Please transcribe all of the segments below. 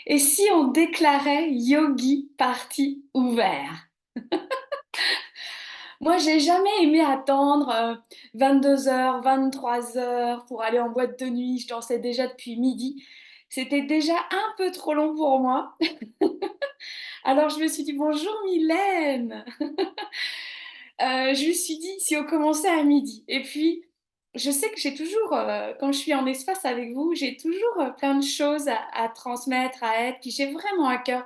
Et si on déclarait Yogi Party ouvert? Moi, j'ai jamais aimé attendre 22 h, 23 h pour aller en boîte de nuit. Je dansais déjà depuis midi. C'était déjà un peu trop long pour moi. Alors je me suis dit, bonjour Mylène. Je me suis dit, si on commençait à midi. Et puis, je sais que j'ai toujours, quand je suis en espace avec vous, j'ai toujours plein de choses à transmettre, à être. Puis j'ai vraiment à cœur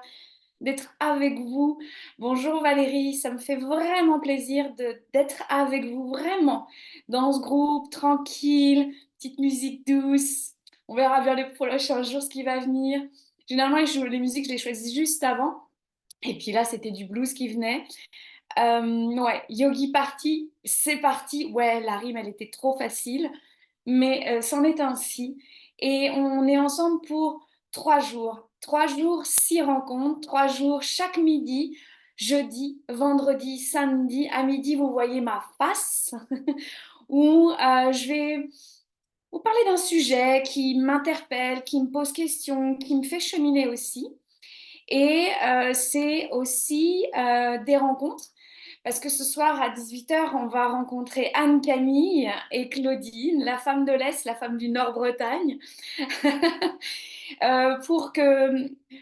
d'être avec vous. Bonjour Valérie, ça me fait vraiment plaisir d'être avec vous, vraiment, dans ce groupe, tranquille, petite musique douce. On verra bien les prochains jours ce qui va venir. Généralement, les musiques, je les choisis juste avant. Et puis là, c'était du blues qui venait. Ouais, Yogi Party, c'est parti. Ouais, la rime, elle était trop facile, mais c'en est ainsi. Et on est ensemble pour 3 jours. 3 jours, 6 rencontres, 3 jours chaque midi, jeudi, vendredi, samedi. À midi, vous voyez ma face, où je vais vous parler d'un sujet qui m'interpelle, qui me pose question, qui me fait cheminer aussi. Et c'est aussi des rencontres. Parce que ce soir à 18 h, on va rencontrer Anne-Camille et Claudine, la femme de l'Est, la femme du Nord-Bretagne, pour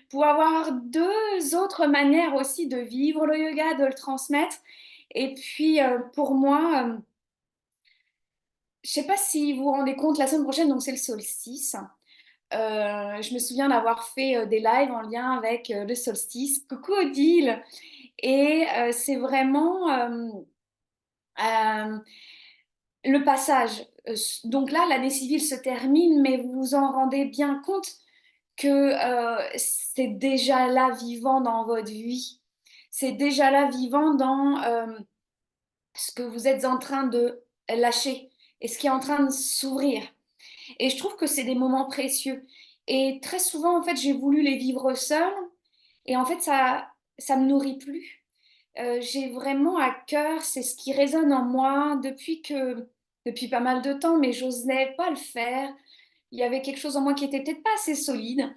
pour avoir deux autres manières aussi de vivre le yoga, de le transmettre. Et puis pour moi, je ne sais pas si vous vous rendez compte, la semaine prochaine, donc c'est le solstice. Je me souviens d'avoir fait des lives en lien avec le solstice. Coucou Odile! Et c'est vraiment euh, le passage. Donc là, l'année civile se termine, mais vous vous en rendez bien compte que c'est déjà là vivant dans votre vie. C'est déjà là vivant dans ce que vous êtes en train de lâcher et ce qui est en train de s'ouvrir. Et je trouve que c'est des moments précieux. Et très souvent, en fait, j'ai voulu les vivre seule. Et en fait, ça me nourrit plus. J'ai vraiment à cœur, c'est ce qui résonne en moi depuis pas mal de temps, mais j'osais pas le faire. Il y avait quelque chose en moi qui était peut-être pas assez solide.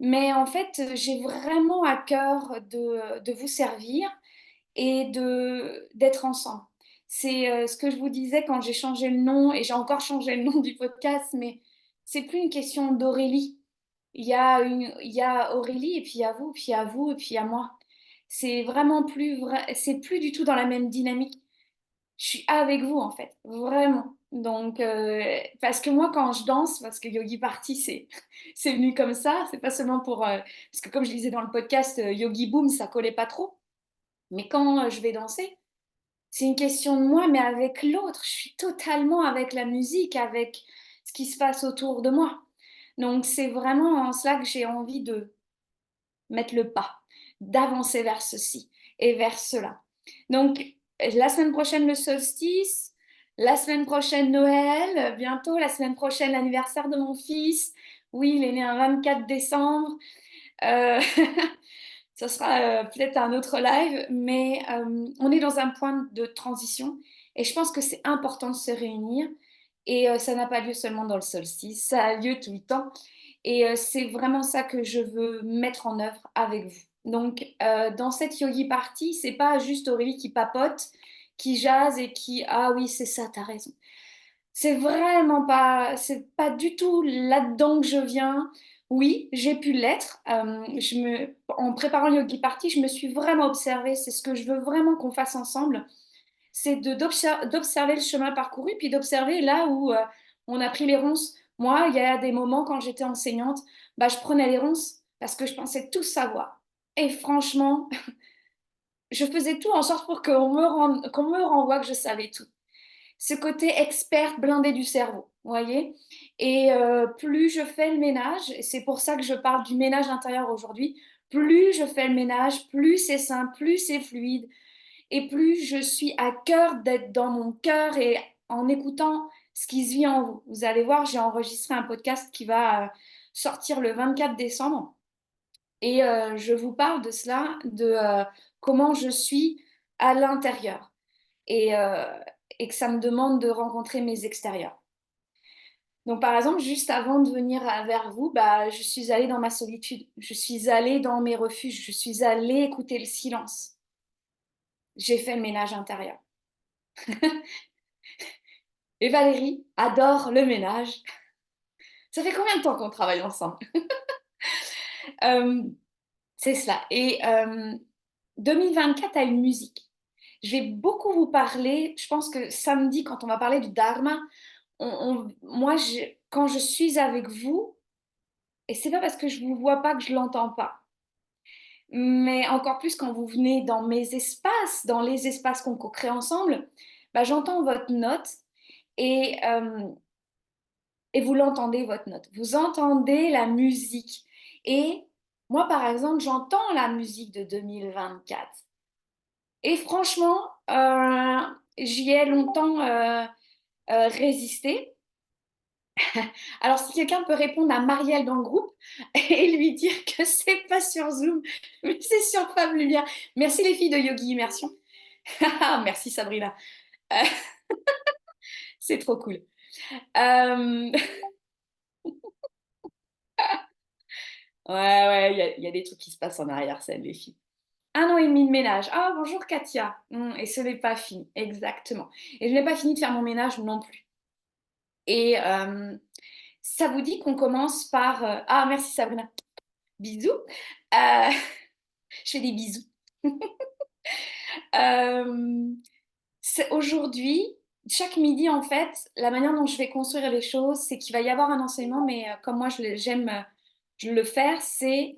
Mais en fait, j'ai vraiment à cœur de vous servir et d'être ensemble. C'est ce que je vous disais quand j'ai changé le nom, et j'ai encore changé le nom du podcast, mais c'est plus une question d'Aurélie. Il y a Aurélie, et puis il y a vous, puis il y a vous, et puis il y a moi. C'est vraiment plus vrai, c'est plus du tout dans la même dynamique. Je suis avec vous, en fait, vraiment. Donc, parce que moi, quand je danse, parce que Yogi Party, c'est venu comme ça, c'est pas seulement pour. Parce que comme je disais dans le podcast, Yogi Boom, ça collait pas trop. Mais quand je vais danser, c'est une question de moi, mais avec l'autre. Je suis totalement avec la musique, avec ce qui se passe autour de moi. Donc, c'est vraiment en cela que j'ai envie de mettre le pas, d'avancer vers ceci et vers cela. Donc, la semaine prochaine, le solstice, la semaine prochaine, Noël, bientôt, la semaine prochaine, l'anniversaire de mon fils. Oui, il est né un 24 décembre. Euh, Ça sera peut-être un autre live, mais on est dans un point de transition et je pense que c'est important de se réunir et ça n'a pas lieu seulement dans le solstice, ça a lieu tout le temps et c'est vraiment ça que je veux mettre en œuvre avec vous. Donc dans cette yogi party, c'est pas juste Aurélie qui papote, qui jase et qui ah oui c'est ça, t'as raison. C'est pas du tout là-dedans que je viens. Oui, j'ai pu l'être. En préparant le Yogi Party, je me suis vraiment observée. C'est ce que je veux vraiment qu'on fasse ensemble. C'est d'observer le chemin parcouru, puis d'observer là où on a pris les ronces. Moi, il y a des moments quand j'étais enseignante, bah, je prenais les ronces parce que je pensais tout savoir. Et franchement, je faisais tout en sorte pour qu'on me renvoie que je savais tout, ce côté expert blindé du cerveau, vous voyez. Et plus je fais le ménage, et c'est pour ça que je parle du ménage intérieur aujourd'hui, plus je fais le ménage, plus c'est simple, plus c'est fluide, et plus je suis à cœur d'être dans mon cœur et en écoutant ce qui se vit en vous. Vous allez voir, j'ai enregistré un podcast qui va sortir le 24 décembre, et je vous parle de cela, de comment je suis à l'intérieur et, et que ça me demande de rencontrer mes extérieurs. Donc, par exemple, juste avant de venir vers vous, bah, je suis allée dans ma solitude, je suis allée dans mes refuges, je suis allée écouter le silence. J'ai fait le ménage intérieur. Et Valérie adore le ménage. Ça fait combien de temps qu'on travaille ensemble? Euh, c'est cela. Et 2024 a une musique. Je vais beaucoup vous parler, je pense que samedi, quand on va parler du Dharma, moi, quand je suis avec vous, et c'est pas parce que je vous vois pas que je l'entends pas, mais encore plus quand vous venez dans mes espaces, dans les espaces qu'on co-crée ensemble, bah, j'entends votre note et, euh, et vous l'entendez, votre note. Vous entendez la musique. Et moi, par exemple, j'entends la musique de 2024. Et franchement, j'y ai longtemps résisté. Alors, si quelqu'un peut répondre à Marielle dans le groupe et lui dire que c'est pas sur Zoom, mais c'est sur Fab Lumière. Merci les filles de Yogi Immersion. Merci Sabrina. Euh, c'est trop cool. Euh, Ouais, ouais, il y a des trucs qui se passent en arrière-scène, les filles. 1 an et demi de ménage. Ah, bonjour Katia. Et ce n'est pas fini, exactement. Et je n'ai pas fini de faire mon ménage non plus. Et ça vous dit qu'on commence par... Ah, merci Sabrina. Bisous. Je fais des bisous. Euh, Aujourd'hui, chaque midi, en fait, la manière dont je vais construire les choses, c'est qu'il va y avoir un enseignement, mais comme moi, j'aime le faire, c'est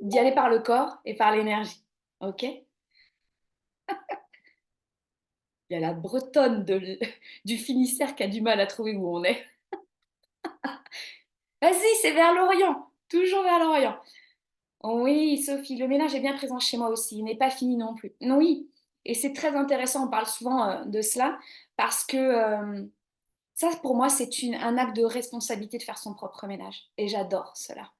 d'y aller par le corps et par l'énergie. OK? Il y a la Bretonne du Finistère qui a du mal à trouver où on est. Vas-y, c'est vers l'Orient. Toujours vers l'Orient. Oui, Sophie, le ménage est bien présent chez moi aussi. Il n'est pas fini non plus. Oui, et c'est très intéressant. On parle souvent de cela parce que ça, pour moi, c'est un acte de responsabilité de faire son propre ménage. Et j'adore cela.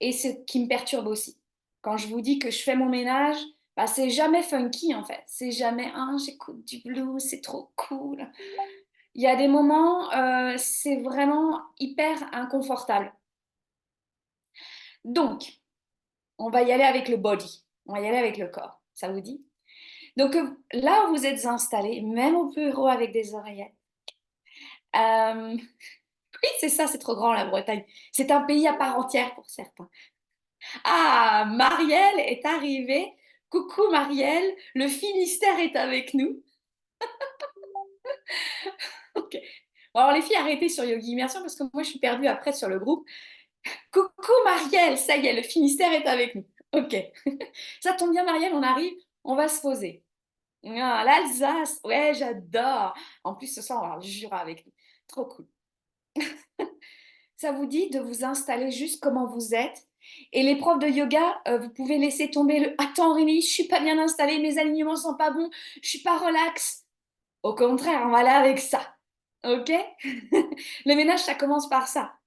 Et ce qui me perturbe aussi. Quand je vous dis que je fais mon ménage, bah, c'est jamais funky en fait. C'est jamais, ah, j'écoute du blues, c'est trop cool. Il y a des moments, c'est vraiment hyper inconfortable. Donc, on va y aller avec le body. On va y aller avec le corps. Ça vous dit? Donc là où vous êtes installés, même au bureau avec des oreillettes. Oui, c'est ça, c'est trop grand la Bretagne. C'est un pays à part entière pour certains. Ah, Marielle est arrivée. Coucou Marielle, le Finistère est avec nous. Ok. Bon, alors les filles, arrêtez sur Yogi Immersion parce que moi je suis perdue après sur le groupe. Coucou Marielle, ça y est, le Finistère est avec nous. Ok. Ça tombe bien Marielle, on arrive, on va se poser. Ah, l'Alsace, ouais, j'adore. En plus, ce soir, on va avoir le Jura avec nous. Trop cool. Ça vous dit de vous installer juste comment vous êtes. Et les profs de yoga, vous pouvez laisser tomber le «Attends Aurélie, je suis pas bien installée, mes alignements sont pas bons, je suis pas relax». Au contraire, on va aller avec ça. Ok? Le ménage, ça commence par ça.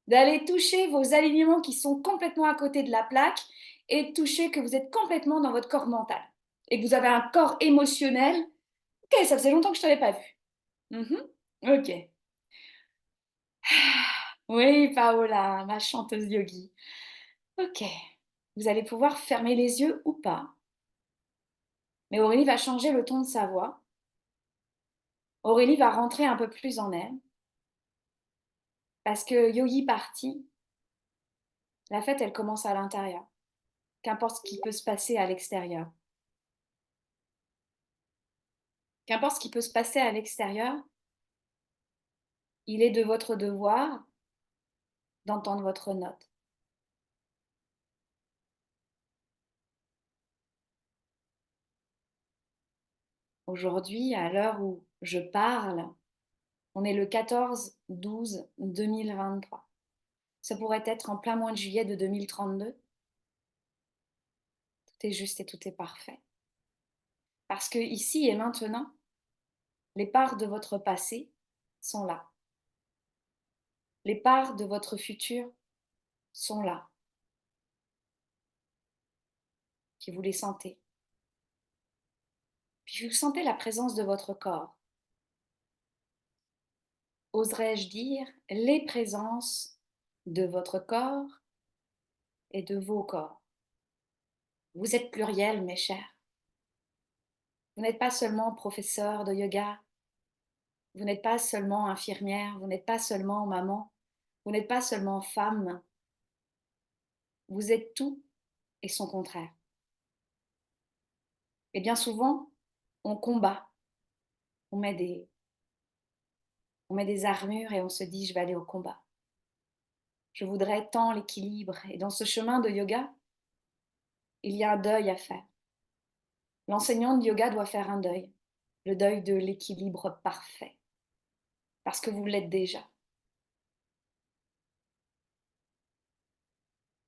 D'aller toucher vos alignements qui sont complètement à côté de la plaque et de toucher que vous êtes complètement dans votre corps mental. Et que vous avez un corps émotionnel. Ok, ça faisait longtemps que je t'avais pas vu. Mhm. Ok. Oui, Paola, ma chanteuse yogi. Ok. Vous allez pouvoir fermer les yeux ou pas. Mais Aurélie va changer le ton de sa voix. Aurélie va rentrer un peu plus en elle. Parce que Yogi parti, la fête, elle commence à l'intérieur. Qu'importe ce qui peut se passer à l'extérieur. Qu'importe ce qui peut se passer à l'extérieur, il est de votre devoir d'entendre votre note. Aujourd'hui, à l'heure où je parle, on est le 14-12-2023. Ça pourrait être en plein mois de juillet de 2032. Tout est juste et tout est parfait. Parce que ici et maintenant, les parts de votre passé sont là. Les parts de votre futur sont là. Puis vous les sentez. Puis vous sentez la présence de votre corps. oserais-je dire, les présences de votre corps et de vos corps. Vous êtes pluriel, mes chers. Vous n'êtes pas seulement professeur de yoga, vous n'êtes pas seulement infirmière, vous n'êtes pas seulement maman, vous n'êtes pas seulement femme. Vous êtes tout et son contraire. Et bien souvent, on combat, on met des, on met des armures et on se dit je vais aller au combat. Je voudrais tant l'équilibre. Et dans ce chemin de yoga, il y a un deuil à faire. L'enseignant de yoga doit faire un deuil, le deuil de l'équilibre parfait, parce que vous l'êtes déjà.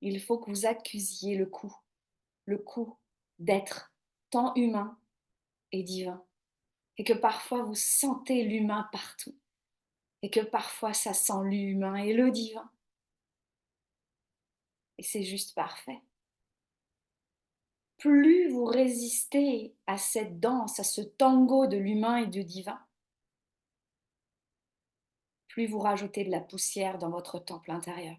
Il faut que vous accusiez le coup d'être tant humain et divin, et que parfois vous sentez l'humain partout, et que parfois ça sent l'humain et le divin, et c'est juste parfait. Plus vous résistez à cette danse, à ce tango de l'humain et du divin, plus vous rajoutez de la poussière dans votre temple intérieur.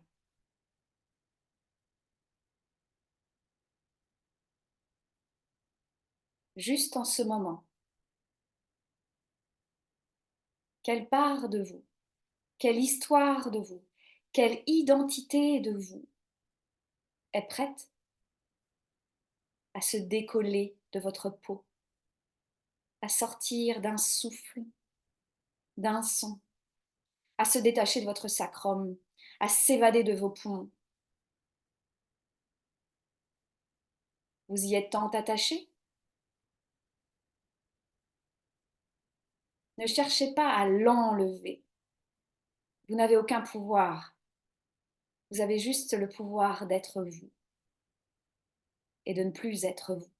Juste en ce moment, quelle part de vous, quelle histoire de vous, quelle identité de vous est prête à se décoller de votre peau, à sortir d'un souffle, d'un son, à se détacher de votre sacrum, à s'évader de vos poumons. Vous y êtes tant attaché? Ne cherchez pas à l'enlever. Vous n'avez aucun pouvoir. Vous avez juste le pouvoir d'être vous et de ne plus être vous.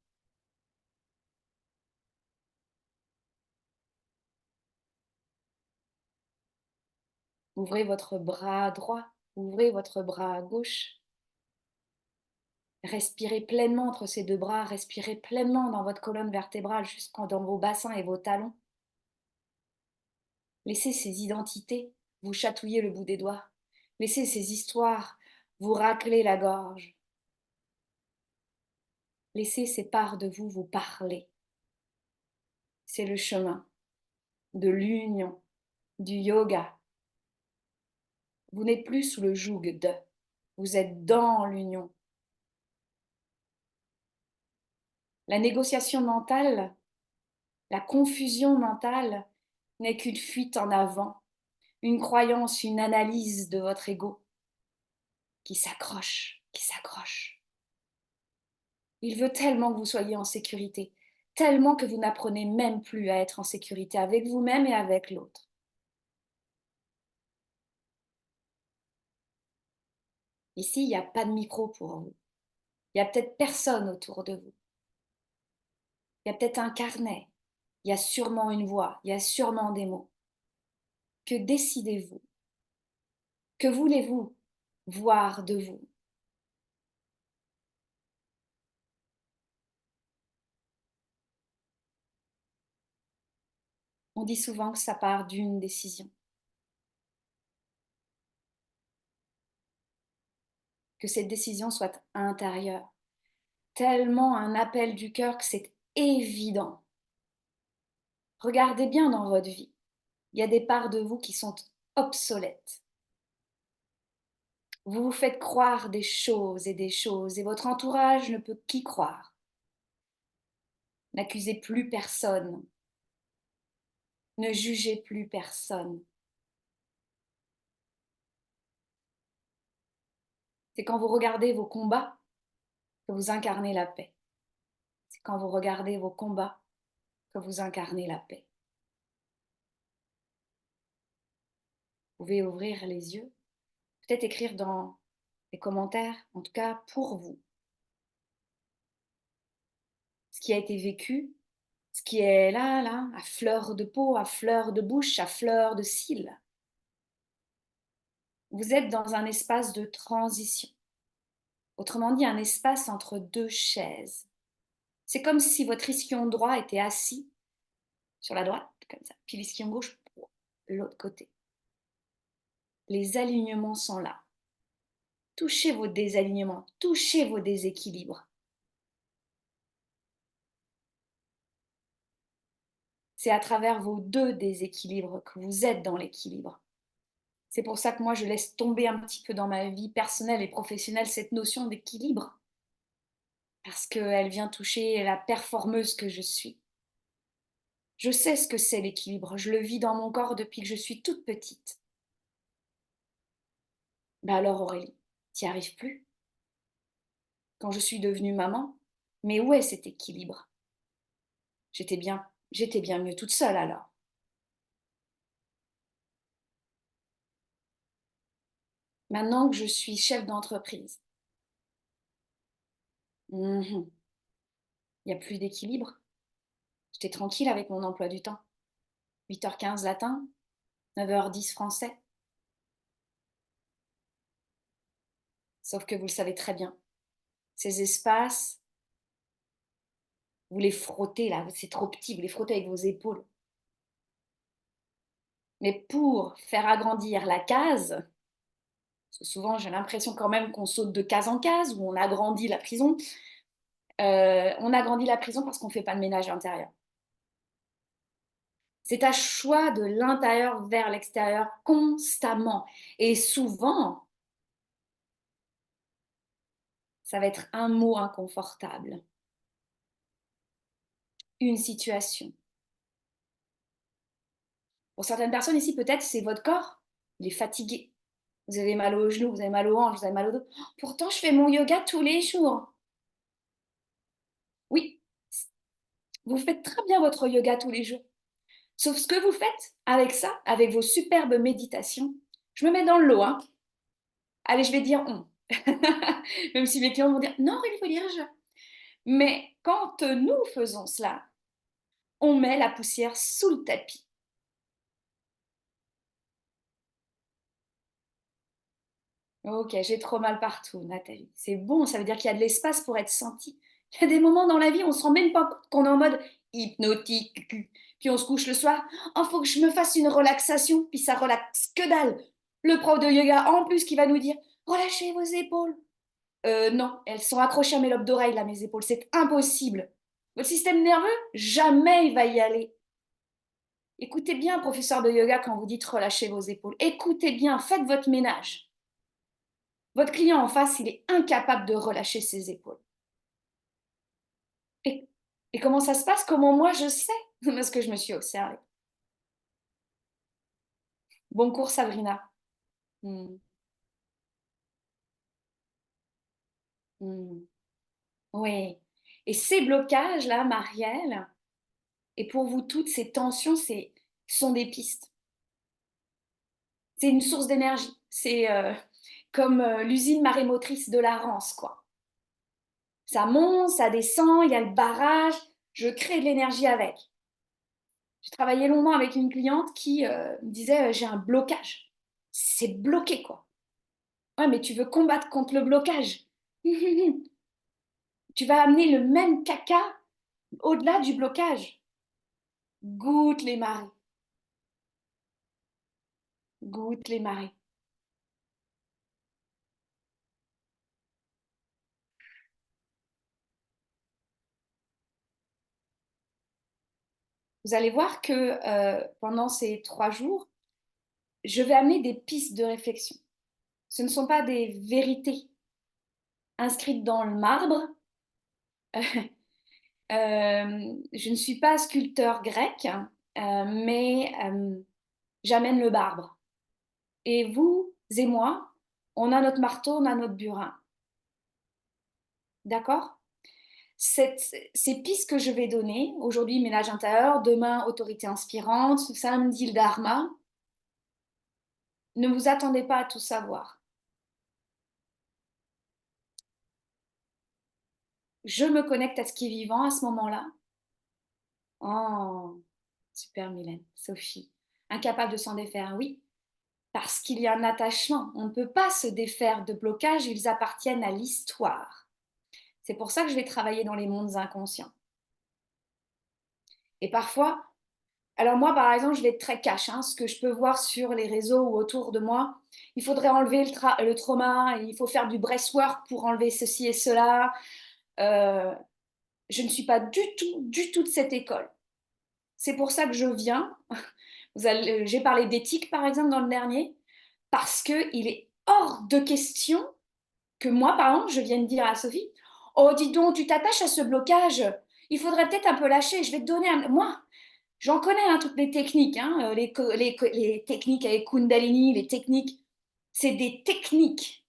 Ouvrez votre bras droit, ouvrez votre bras gauche. Respirez pleinement entre ces deux bras, respirez pleinement dans votre colonne vertébrale jusqu'en dans vos bassins et vos talons. Laissez ces identités vous chatouiller le bout des doigts. Laissez ces histoires vous racler la gorge. Laissez ces parts de vous vous parler. C'est le chemin de l'union, du yoga. Vous n'êtes plus sous le joug de, vous êtes dans l'union. La négociation mentale, la confusion mentale n'est qu'une fuite en avant, une croyance, une analyse de votre ego qui s'accroche, qui s'accroche. Il veut tellement que vous soyez en sécurité, tellement que vous n'apprenez même plus à être en sécurité avec vous-même et avec l'autre. Ici, il n'y a pas de micro pour vous. Il n'y a peut-être personne autour de vous. Il y a peut-être un carnet. Il y a sûrement une voix. Il y a sûrement des mots. Que décidez-vous? Que voulez-vous voir de vous? On dit souvent que ça part d'une décision. Que cette décision soit intérieure. Tellement un appel du cœur que c'est évident. Regardez bien dans votre vie. Il y a des parts de vous qui sont obsolètes. Vous vous faites croire des choses et votre entourage ne peut qu'y croire. N'accusez plus personne. Ne jugez plus personne. C'est quand vous regardez vos combats que vous incarnez la paix. C'est quand vous regardez vos combats que vous incarnez la paix. Vous pouvez ouvrir les yeux, peut-être écrire dans les commentaires, en tout cas pour vous, ce qui a été vécu, ce qui est là, à fleur de peau, à fleur de bouche, à fleur de cils. Vous êtes dans un espace de transition. Autrement dit, un espace entre deux chaises. C'est comme si votre ischion droit était assis sur la droite, comme ça, puis l'ischion gauche, l'autre côté. les alignements sont là. Touchez vos désalignements, touchez vos déséquilibres. C'est à travers vos deux déséquilibres que vous êtes dans l'équilibre. C'est pour ça que moi, je laisse tomber un petit peu dans ma vie personnelle et professionnelle cette notion d'équilibre, parce qu'elle vient toucher la performeuse que je suis. Je sais ce que c'est l'équilibre, je le vis dans mon corps depuis que je suis toute petite. Ben alors Aurélie, t'y arrives plus? Quand je suis devenue maman, mais où est cet équilibre? J'étais bien mieux toute seule alors. Maintenant que je suis chef d'entreprise, il n'y a plus d'équilibre. J'étais tranquille avec mon emploi du temps. 8h15 latin, 9h10 français. Sauf que vous le savez très bien, ces espaces, vous les frottez là, c'est trop petit, vous les frottez avec vos épaules. Mais pour faire agrandir la case, parce que souvent j'ai l'impression quand même qu'on saute de case en case, ou on agrandit la prison, on agrandit la prison parce qu'on ne fait pas de ménage intérieur. C'est un choix de l'intérieur vers l'extérieur constamment. Et souvent, ça va être un mot inconfortable, une situation. Pour certaines personnes ici, peut-être c'est votre corps, il est fatigué. Vous avez mal aux genoux, vous avez mal aux hanches, vous avez mal au dos. Pourtant, je fais mon yoga tous les jours. Oui, vous faites très bien votre yoga tous les jours. Sauf ce que vous faites avec ça, avec vos superbes méditations, je me mets dans le lot. Hein. Allez, je vais dire on. Même si mes clients vont dire non, il faut dire je. Mais quand nous faisons cela, on met la poussière sous le tapis. Ok, j'ai trop mal partout, Nathalie. C'est bon, ça veut dire qu'il y a de l'espace pour être senti. Il y a des moments dans la vie, on ne se rend même pas compte qu'on est en mode hypnotique. Puis on se couche le soir. Oh, faut que je me fasse une relaxation. Puis ça relaxe que dalle. Le prof de yoga, en plus, qui va nous dire relâchez vos épaules. Non, elles sont accrochées à mes lobes d'oreilles, là, mes épaules. C'est impossible. Votre système nerveux, jamais il va y aller. Écoutez bien, professeur de yoga, quand vous dites relâchez vos épaules. Écoutez bien, faites votre ménage. Votre client en face, il est incapable de relâcher ses épaules. Et, et comment ça se passe? Comment moi je sais? Parce que je me suis observée. Bon cours, Sabrina. Hmm, hmm. Oui. Et ces blocages-là, Marielle, et pour vous toutes, ces tensions, sont des pistes. C'est une source d'énergie. C'est comme l'usine marémotrice de la Rance, quoi. Ça monte, ça descend, il y a le barrage, je crée de l'énergie avec. J'ai travaillé longuement avec une cliente qui me disait j'ai un blocage. C'est bloqué, quoi. Ouais, mais tu veux combattre contre le blocage. Tu vas amener le même caca au-delà du blocage. Goûte les marées. Goûte les marées. Vous allez voir que pendant ces 3 jours, je vais amener des pistes de réflexion. Ce ne sont pas des vérités inscrites dans le marbre. Je ne suis pas sculpteur grec, mais j'amène le marbre. Et vous et moi, on a notre marteau, on a notre burin. D'accord? Ces pistes que je vais donner, aujourd'hui ménage intérieur, demain autorité inspirante, samedi le dharma, ne vous attendez pas à tout savoir. Je me connecte à ce qui est vivant à ce moment-là. Oh, super Mylène, Sophie. Incapable de s'en défaire, oui, parce qu'il y a un attachement. On ne peut pas se défaire de blocages, ils appartiennent à l'histoire. C'est pour ça que je vais travailler dans les mondes inconscients. Et parfois, Alors moi, par exemple, je vais être très cash, hein, ce que je peux voir sur les réseaux ou autour de moi. Il faudrait enlever le trauma, il faut faire du breathwork pour enlever ceci et cela. Euh, je ne suis pas du tout de cette école. C'est pour ça que je viens. J'ai parlé d'éthique, par exemple, dans le dernier, parce qu'il est hors de question que moi, par exemple, je vienne dire à Sophie, oh, dis donc, tu t'attaches à ce blocage, il faudrait peut-être un peu lâcher, je vais te donner un... Moi, j'en connais hein, toutes les techniques, hein, les techniques avec Kundalini, les techniques, c'est des techniques.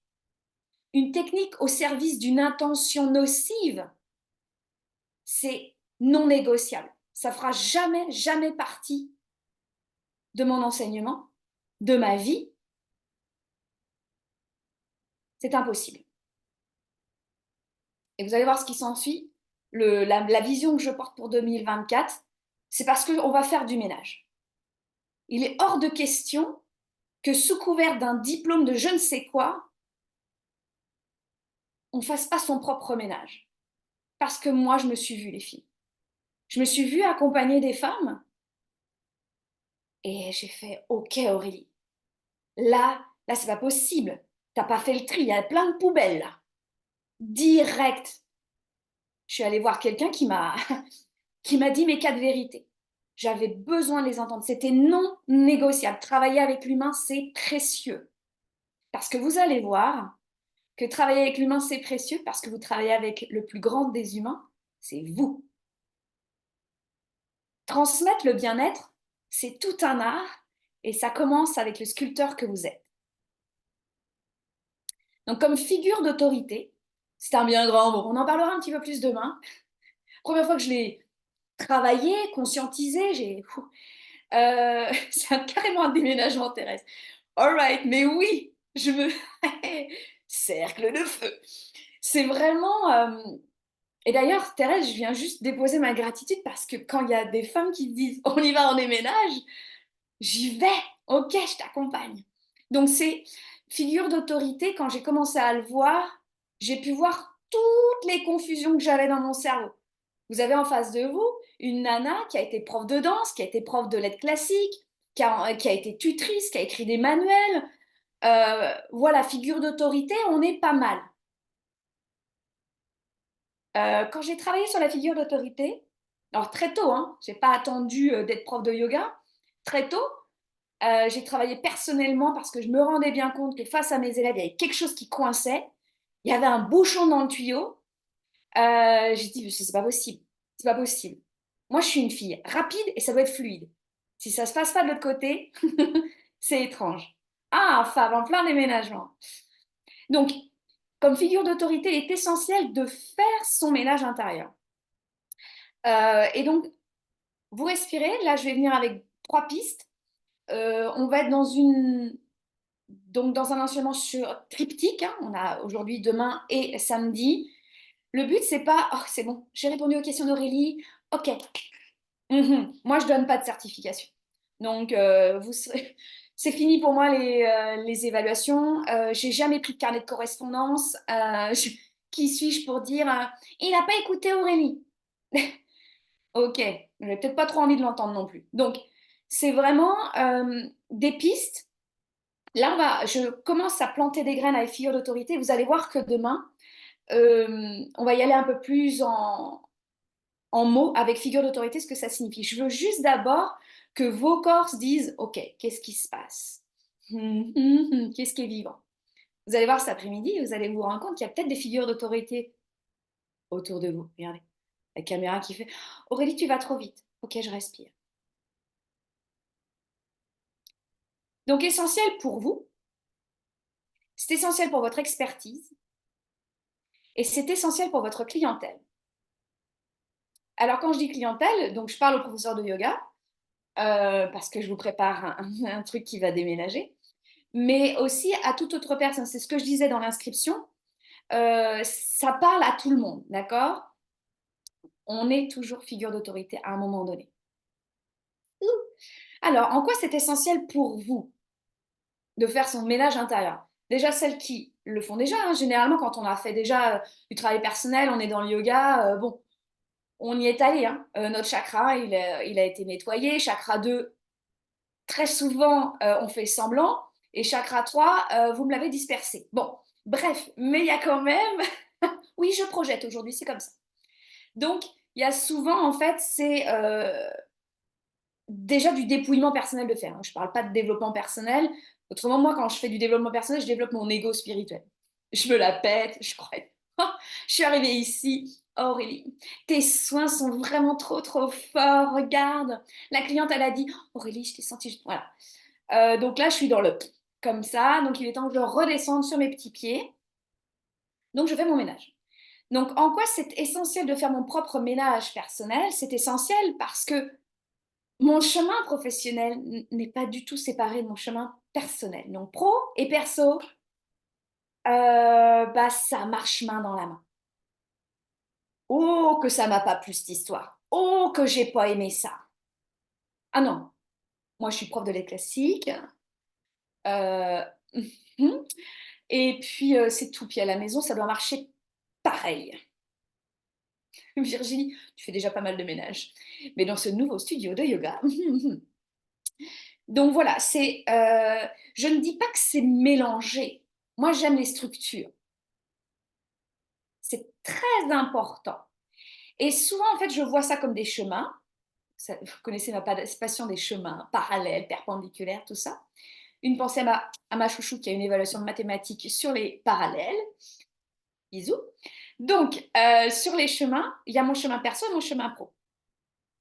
Une technique au service d'une intention nocive, c'est non négociable. Ça fera jamais partie de mon enseignement, de ma vie. C'est impossible. Et vous allez voir ce qui s'ensuit. La vision que je porte pour 2024, c'est parce qu'on va faire du ménage. Il est hors de question que sous couvert d'un diplôme de je ne sais quoi, on ne fasse pas son propre ménage. Parce que moi, je me suis vue, les filles. Je me suis vue accompagner des femmes et j'ai fait OK, Aurélie. Là, c'est pas possible. T'as pas fait le tri, il y a plein de poubelles là. Direct. Je suis allée voir quelqu'un qui m'a dit mes quatre vérités. J'avais besoin de les entendre. C'était non négociable. Travailler avec l'humain, c'est précieux. Parce que vous allez voir que travailler avec l'humain, c'est précieux parce que vous travaillez avec le plus grand des humains, c'est vous. Transmettre le bien-être, c'est tout un art et ça commence avec le sculpteur que vous êtes. Donc, comme figure d'autorité, c'est un bien grand mot. On en parlera un petit peu plus demain. Première fois que je l'ai travaillé, conscientisé, c'est carrément un déménagement terrestre. All right, mais oui, je me... Cercle de feu. C'est vraiment... Et d'ailleurs, Thérèse, je viens juste déposer ma gratitude parce que quand il y a des femmes qui disent on y va, on déménage, j'y vais, ok, je t'accompagne. Donc c'est figure d'autorité, quand j'ai commencé à le voir, j'ai pu voir toutes les confusions que j'avais dans mon cerveau. Vous avez en face de vous une nana qui a été prof de danse, qui a été prof de lettres classiques, qui a été tutrice, qui a écrit des manuels. Voilà, figure d'autorité, on est pas mal. Quand j'ai travaillé sur la figure d'autorité, alors très tôt, hein, j'ai pas attendu d'être prof de yoga, très tôt, j'ai travaillé personnellement parce que je me rendais bien compte que face à mes élèves, il y avait quelque chose qui coinçait, il y avait un bouchon dans le tuyau. J'ai dit, c'est pas possible, c'est pas possible. Moi, je suis une fille rapide et ça doit être fluide. Si ça se passe pas de l'autre côté, c'est étrange. Ah, femme en plein déménagement. Donc, comme figure d'autorité, il est essentiel de faire son ménage intérieur. Et donc, vous respirez. Là, je vais venir avec trois pistes. On va être dans un enseignement sur triptyque. Hein. On a aujourd'hui, demain et samedi. Le but, c'est pas, oh, c'est bon, j'ai répondu aux questions d'Aurélie. OK. Moi, je donne pas de certification. Donc, c'est fini pour moi les évaluations. J'ai jamais pris de carnet de correspondance. Qui suis-je pour dire il n'a pas écouté Aurélie? Ok, j'ai peut-être pas trop envie de l'entendre non plus. Donc, c'est vraiment des pistes. Là, je commence à planter des graines avec figure d'autorité. Vous allez voir que demain, on va y aller un peu plus en mots avec figure d'autorité, ce que ça signifie. Je veux juste d'abord que vos corps se disent, OK, qu'est-ce qui se passe? Qu'est-ce qui est vivant? Vous allez voir cet après-midi, vous allez vous rendre compte qu'il y a peut-être des figures d'autorité autour de vous. Regardez, la caméra qui fait, Aurélie, tu vas trop vite. OK, je respire. Donc, essentiel pour vous, c'est essentiel pour votre expertise et c'est essentiel pour votre clientèle. Alors, quand je dis clientèle, donc je parle au professeur de yoga parce que je vous prépare un truc qui va déménager, mais aussi à toute autre personne. C'est ce que je disais dans l'inscription. Ça parle à tout le monde, d'accord? On est toujours figure d'autorité à un moment donné. Alors, en quoi c'est essentiel pour vous de faire son ménage intérieur? Déjà, celles qui le font déjà, hein, généralement, quand on a fait déjà du travail personnel, on est dans le yoga, bon, on y est allé, hein. Notre chakra, il a été nettoyé. Chakra 2, très souvent, on fait semblant. Et chakra 3, vous me l'avez dispersé. Bon, bref, mais il y a quand même... Oui, je projette aujourd'hui, c'est comme ça. Donc, il y a souvent, en fait, c'est déjà du dépouillement personnel de faire, hein. Je ne parle pas de développement personnel. Autrement, moi, quand je fais du développement personnel, je développe mon ego spirituel. Je me la pète, je crois. Je suis arrivée ici. Oh, Aurélie, tes soins sont vraiment trop, trop forts. Regarde. La cliente, elle a dit, Aurélie, je t'ai senti. Voilà. Donc là, je suis dans le comme ça. Donc, il est temps que je redescende sur mes petits pieds. Donc, je fais mon ménage. Donc, en quoi c'est essentiel de faire mon propre ménage personnel? C'est essentiel parce que mon chemin professionnel n'est pas du tout séparé de mon chemin personnel. Donc, pro et perso, bah, ça marche main dans la main. Oh, que ça m'a pas plu cette histoire. Oh, que j'ai pas aimé ça. Ah non, moi je suis prof de lettres classiques. Euh, et puis c'est tout. Puis à la maison, ça doit marcher pareil. Virginie, tu fais déjà pas mal de ménage. Mais dans ce nouveau studio de yoga. Donc voilà, je ne dis pas que c'est mélangé. Moi, j'aime les structures. C'est très important. Et souvent, en fait, je vois ça comme des chemins. Vous connaissez ma passion des chemins parallèles, perpendiculaires, tout ça. Une pensée à ma chouchou qui a une évaluation de mathématiques sur les parallèles. Bisous. Donc, sur les chemins, il y a mon chemin perso et mon chemin pro.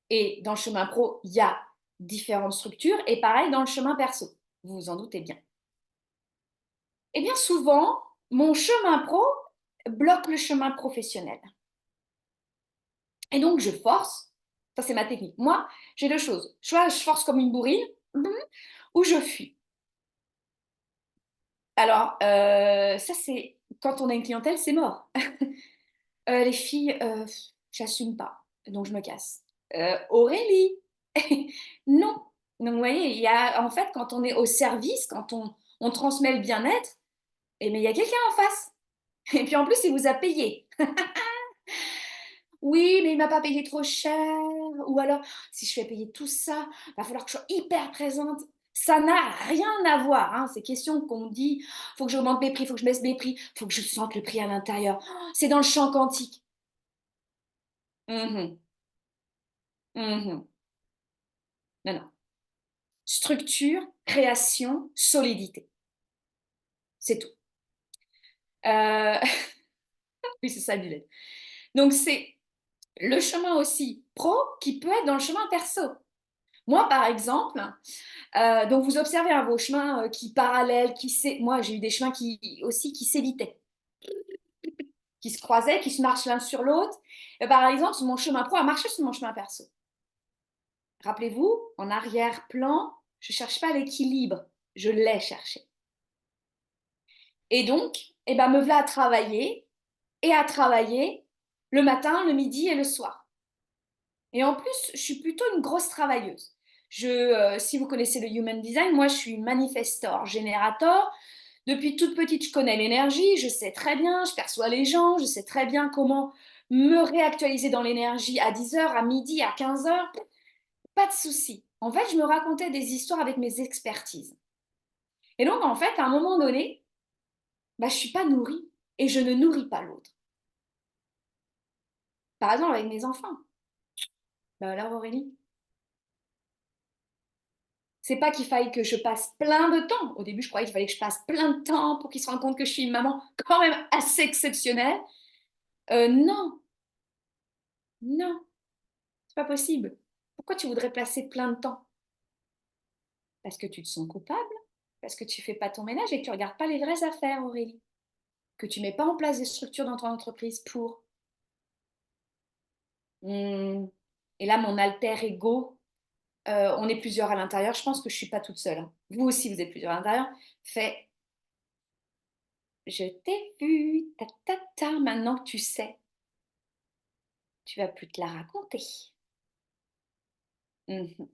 Et dans le chemin pro, il y a différentes structures. Et pareil dans le chemin perso. Vous vous en doutez bien. Eh bien, souvent, mon chemin pro bloque le chemin professionnel. Et donc, je force. Ça, c'est ma technique. Moi, j'ai deux choses. Soit je force comme une bourrine, ou je fuis. Alors, ça, c'est quand on a une clientèle, c'est mort. Les filles, j'assume pas, donc je me casse. Aurélie, non. Donc, vous voyez, il y a, en fait, quand on est au service, quand on transmet le bien-être, mais il y a quelqu'un en face. Et puis en plus, il vous a payé. Oui, mais il m'a pas payé trop cher. Ou alors, si je fais payer tout ça, il va falloir que je sois hyper présente. Ça n'a rien à voir, hein. Ces questions qu'on me dit, faut que j'augmente mes prix, faut que je baisse mes prix, faut que je sente le prix à l'intérieur. Oh, c'est dans le champ quantique. Mhm, mhm. Non, non. Structure, création, solidité. C'est tout. Euh, Oui, c'est ça, Bullet. Donc, c'est le chemin aussi pro qui peut être dans le chemin perso. Moi, par exemple, donc vous observez vos chemins qui parallèles, moi j'ai eu des chemins qui s'évitaient, qui se croisaient, qui se marchent l'un sur l'autre. Par exemple, mon chemin pro a marché sur mon chemin perso. Rappelez-vous, en arrière-plan, je ne cherche pas l'équilibre, je l'ai cherché. Et donc, eh ben, me voilà à travailler le matin, le midi et le soir. Et en plus, je suis plutôt une grosse travailleuse. Si vous connaissez le Human Design, moi je suis manifestor, générateur. Depuis toute petite, je connais l'énergie, je sais très bien, je perçois les gens, je sais très bien comment me réactualiser dans l'énergie à 10 heures, à midi, à 15 heures. Pas de souci. En fait, je me racontais des histoires avec mes expertises. Et donc, en fait, à un moment donné, bah, je ne suis pas nourrie et je ne nourris pas l'autre. Par exemple, avec mes enfants. Bah alors, Aurélie, c'est pas qu'il faille que je passe plein de temps. Au début, je croyais qu'il fallait que je passe plein de temps pour qu'ils se rendent compte que je suis une maman quand même assez exceptionnelle. Non, non, c'est pas possible. Pourquoi tu voudrais passer plein de temps? Parce que tu te sens coupable, parce que tu fais pas ton ménage et que tu regardes pas les vraies affaires, Aurélie. Que tu mets pas en place des structures dans ton entreprise pour. Hmm. Et là, mon alter ego, on est plusieurs à l'intérieur. Je pense que je suis pas toute seule, hein. Vous aussi, vous êtes plusieurs à l'intérieur. Fait, je t'ai vu, ta ta ta. Maintenant que tu sais, tu vas plus te la raconter. Mhm.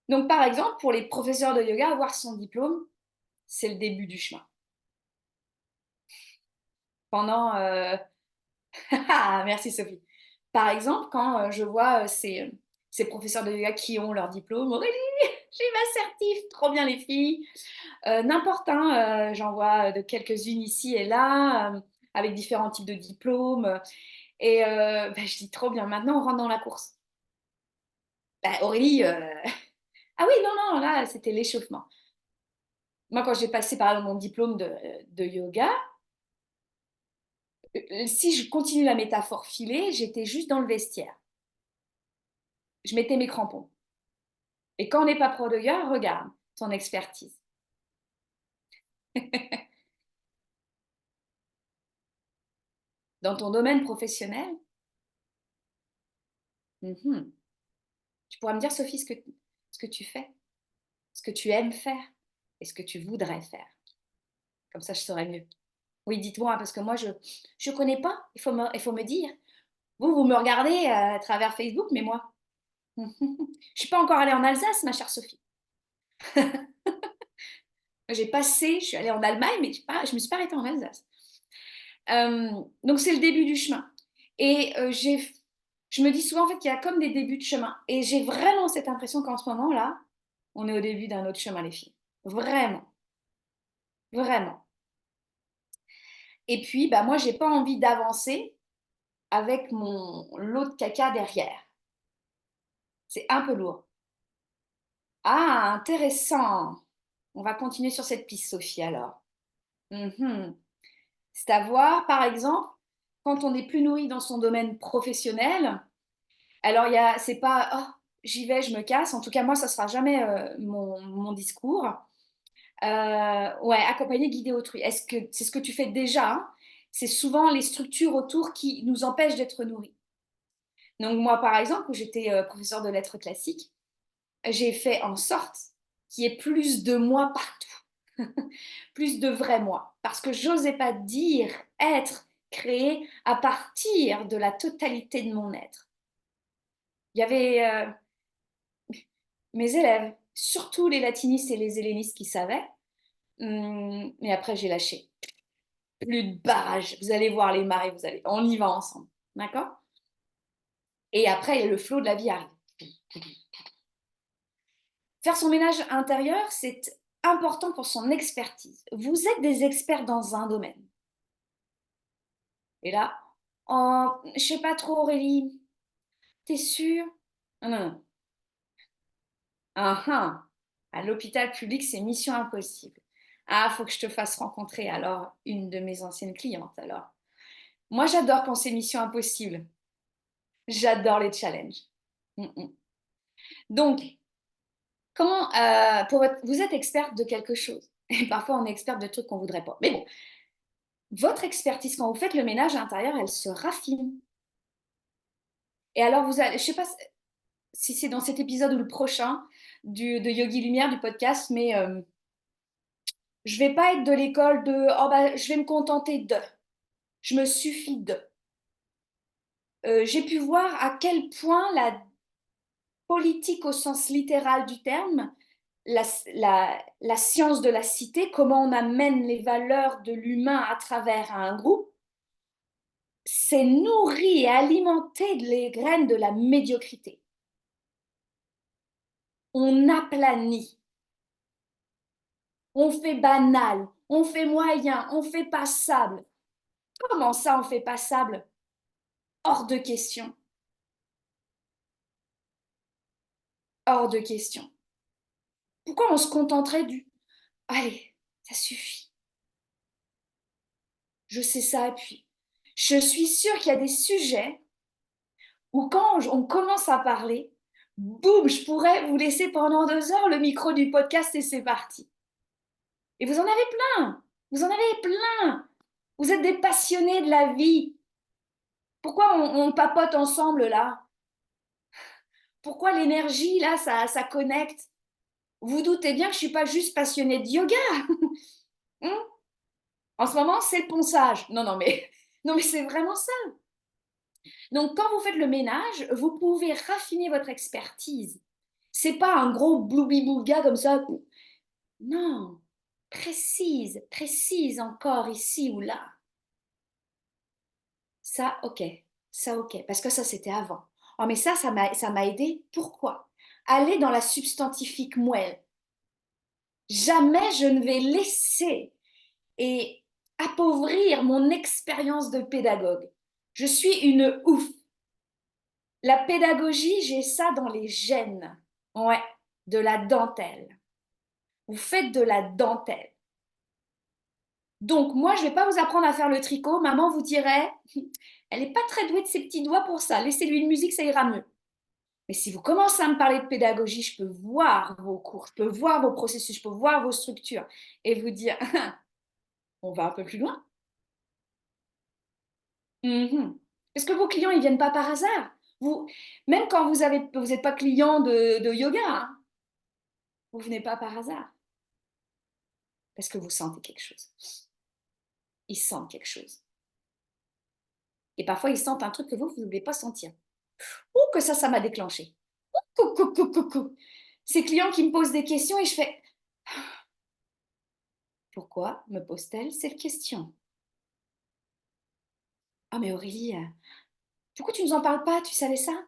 Donc, par exemple, pour les professeurs de yoga, avoir son diplôme, c'est le début du chemin. Pendant Ah, merci Sophie. Par exemple, quand je vois ces professeurs de yoga qui ont leur diplôme, Aurélie, j'ai ma certif, trop bien les filles. N'importe, hein, j'en vois de quelques-unes ici et là, avec différents types de diplômes. Et bah, je dis trop bien, maintenant on rentre dans la course. Bah, Aurélie, ah oui, non, non, là c'était l'échauffement. Moi, quand j'ai passé par exemple mon diplôme de yoga, si je continue la métaphore filée, j'étais juste dans le vestiaire. Je mettais mes crampons. Et quand on n'est pas pro de yoga, regarde ton expertise. Dans ton domaine professionnel, mhm, tu pourras me dire, Sophie, ce que tu fais, ce que tu aimes faire et ce que tu voudrais faire. Comme ça, je saurais mieux. Oui, dites-moi, parce que moi, je ne connais pas. Il faut me dire. Vous me regardez à travers Facebook, mais moi, je ne suis pas encore allée en Alsace, ma chère Sophie. Je suis allée en Allemagne, mais je ne me suis pas arrêtée en Alsace. Donc, c'est le début du chemin. Et je me dis souvent en fait, qu'il y a comme des débuts de chemin. Et j'ai vraiment cette impression qu'en ce moment-là, on est au début d'un autre chemin, les filles. Vraiment, vraiment. Et puis, bah, moi, j'ai pas envie d'avancer avec mon lot de caca derrière. C'est un peu lourd. Ah, intéressant. On va continuer sur cette piste, Sophie, alors. Mhm. C'est à voir, par exemple, quand on est plus nourri dans son domaine professionnel. Alors, c'est pas, oh, j'y vais, je me casse. En tout cas, moi, ça sera jamais mon discours. Ouais, accompagner, guider autrui. Est-ce que c'est ce que tu fais déjà, hein? C'est souvent les structures autour qui nous empêchent d'être nourris. Donc, moi, par exemple, où j'étais professeure de lettres classiques, j'ai fait en sorte qu'il y ait plus de moi partout, plus de vrai moi. Parce que j'osais pas dire, être, créer à partir de la totalité de mon être. Il y avait mes élèves, surtout les latinistes et les hellénistes qui savaient, mais après j'ai lâché. Plus de barrage, vous allez voir les marées, on y va ensemble, d'accord? Et après, le flot de la vie arrive. Faire son ménage intérieur, c'est important pour son expertise. Vous êtes des experts dans un domaine. Et là, oh, je sais pas trop, Aurélie, t'es sûre? Non, non, non. Ah, ah. À l'hôpital public, c'est mission impossible. Ah, faut que je te fasse rencontrer alors une de mes anciennes clientes alors. Moi, j'adore quand c'est mission impossible. J'adore les challenges. Mm, mm. Donc, vous êtes experte de quelque chose. Et parfois, on est experte de trucs qu'on voudrait pas. Mais bon, votre expertise, quand vous faites le ménage intérieur, elle se raffine. Et alors, je sais pas si c'est dans cet épisode ou le prochain de Yogi Lumière du podcast, mais je vais pas être de l'école de oh bah, je vais me contenter de. Je me suffis de. J'ai pu voir à quel point la politique au sens littéral du terme, la science de la cité, comment on amène les valeurs de l'humain à travers un groupe, c'est nourri et alimenté les graines de la médiocrité. On aplanit, on fait banal, on fait moyen, on fait passable. Comment ça, on fait passable? Hors de question. Hors de question. Pourquoi on se contenterait du allez, ça suffit, je sais ça, et puis je suis sûre qu'il y a des sujets où quand on commence à parler, boum, je pourrais vous laisser pendant 2 heures le micro du podcast et c'est parti. Et vous en avez plein, vous en avez plein. Vous êtes des passionnés de la vie. Pourquoi on papote ensemble là? Pourquoi l'énergie là, ça connecte? Vous doutez bien que je ne suis pas juste passionnée de yoga. Hein? En ce moment, c'est le ponçage. Non, non, mais, non, mais c'est vraiment ça. Donc, quand vous faites le ménage, vous pouvez raffiner votre expertise. C'est pas un gros bloubi-boulga comme ça. Non, précise, précise encore ici ou là. Ça, ok. Ça, ok. Parce que ça, c'était avant. Oh, mais ça m'a aidé. Pourquoi? Aller dans la substantifique moelle. Jamais je ne vais laisser et appauvrir mon expérience de pédagogue. Je suis une ouf. La pédagogie, j'ai ça dans les gènes. Ouais, de la dentelle. Vous faites de la dentelle. Donc, moi, je ne vais pas vous apprendre à faire le tricot. Maman vous dirait, elle n'est pas très douée de ses petits doigts pour ça. Laissez-lui une musique, ça ira mieux. Mais si vous commencez à me parler de pédagogie, je peux voir vos cours, je peux voir vos processus, je peux voir vos structures et vous dire, on va un peu plus loin. Mhm. Parce que vos clients, ils viennent pas par hasard. Vous, même quand vous n'êtes pas client de yoga, hein, vous venez pas par hasard. Parce que vous sentez quelque chose. Ils sentent quelque chose. Et parfois, ils sentent un truc que vous ne voulez pas sentir. Ou que ça m'a déclenché. Coucou, coucou, coucou. Ces clients qui me posent des questions et je fais, pourquoi me pose-t-elle cette question? Ah mais Aurélie, pourquoi tu ne nous en parles pas? Tu savais ça?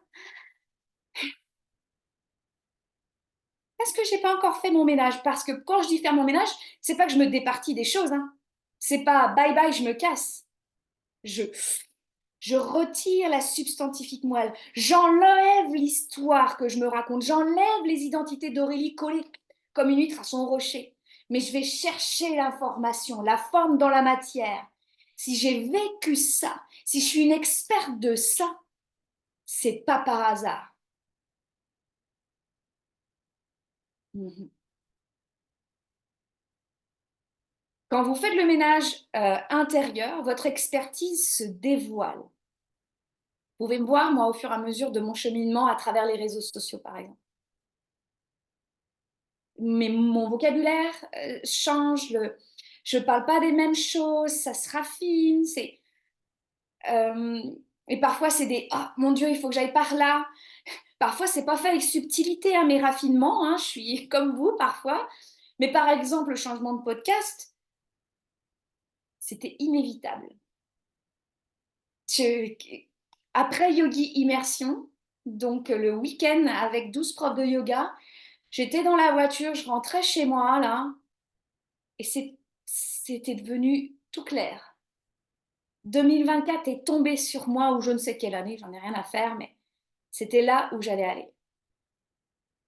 Parce que j'ai pas encore fait mon ménage. Parce que quand je dis faire mon ménage, c'est pas que je me départis des choses, hein. C'est pas bye bye, je me casse. Je, je retire la substantifique moelle. J'enlève l'histoire que je me raconte. J'enlève les identités d'Aurélie collées comme une huître à son rocher. Mais je vais chercher l'information, la forme dans la matière. Si j'ai vécu ça, si je suis une experte de ça, c'est pas par hasard. Mhm. Quand vous faites le ménage intérieur, votre expertise se dévoile. Vous pouvez me voir, moi, au fur et à mesure de mon cheminement à travers les réseaux sociaux, par exemple. Mais mon vocabulaire change, je ne parle pas des mêmes choses, ça se raffine, euh, et parfois c'est des oh mon Dieu, il faut que j'aille par là. Parfois c'est pas fait avec subtilité, hein, mais raffinement, hein, je suis comme vous parfois. Mais par exemple, le changement de podcast, c'était inévitable. Je- Après Yogi Immersion, donc le week-end avec 12 profs de yoga, j'étais dans la voiture, je rentrais chez moi là, et c'était devenu tout clair. 2024 est tombé sur moi, ou je ne sais quelle année, j'en ai rien à faire, mais c'était là où j'allais aller.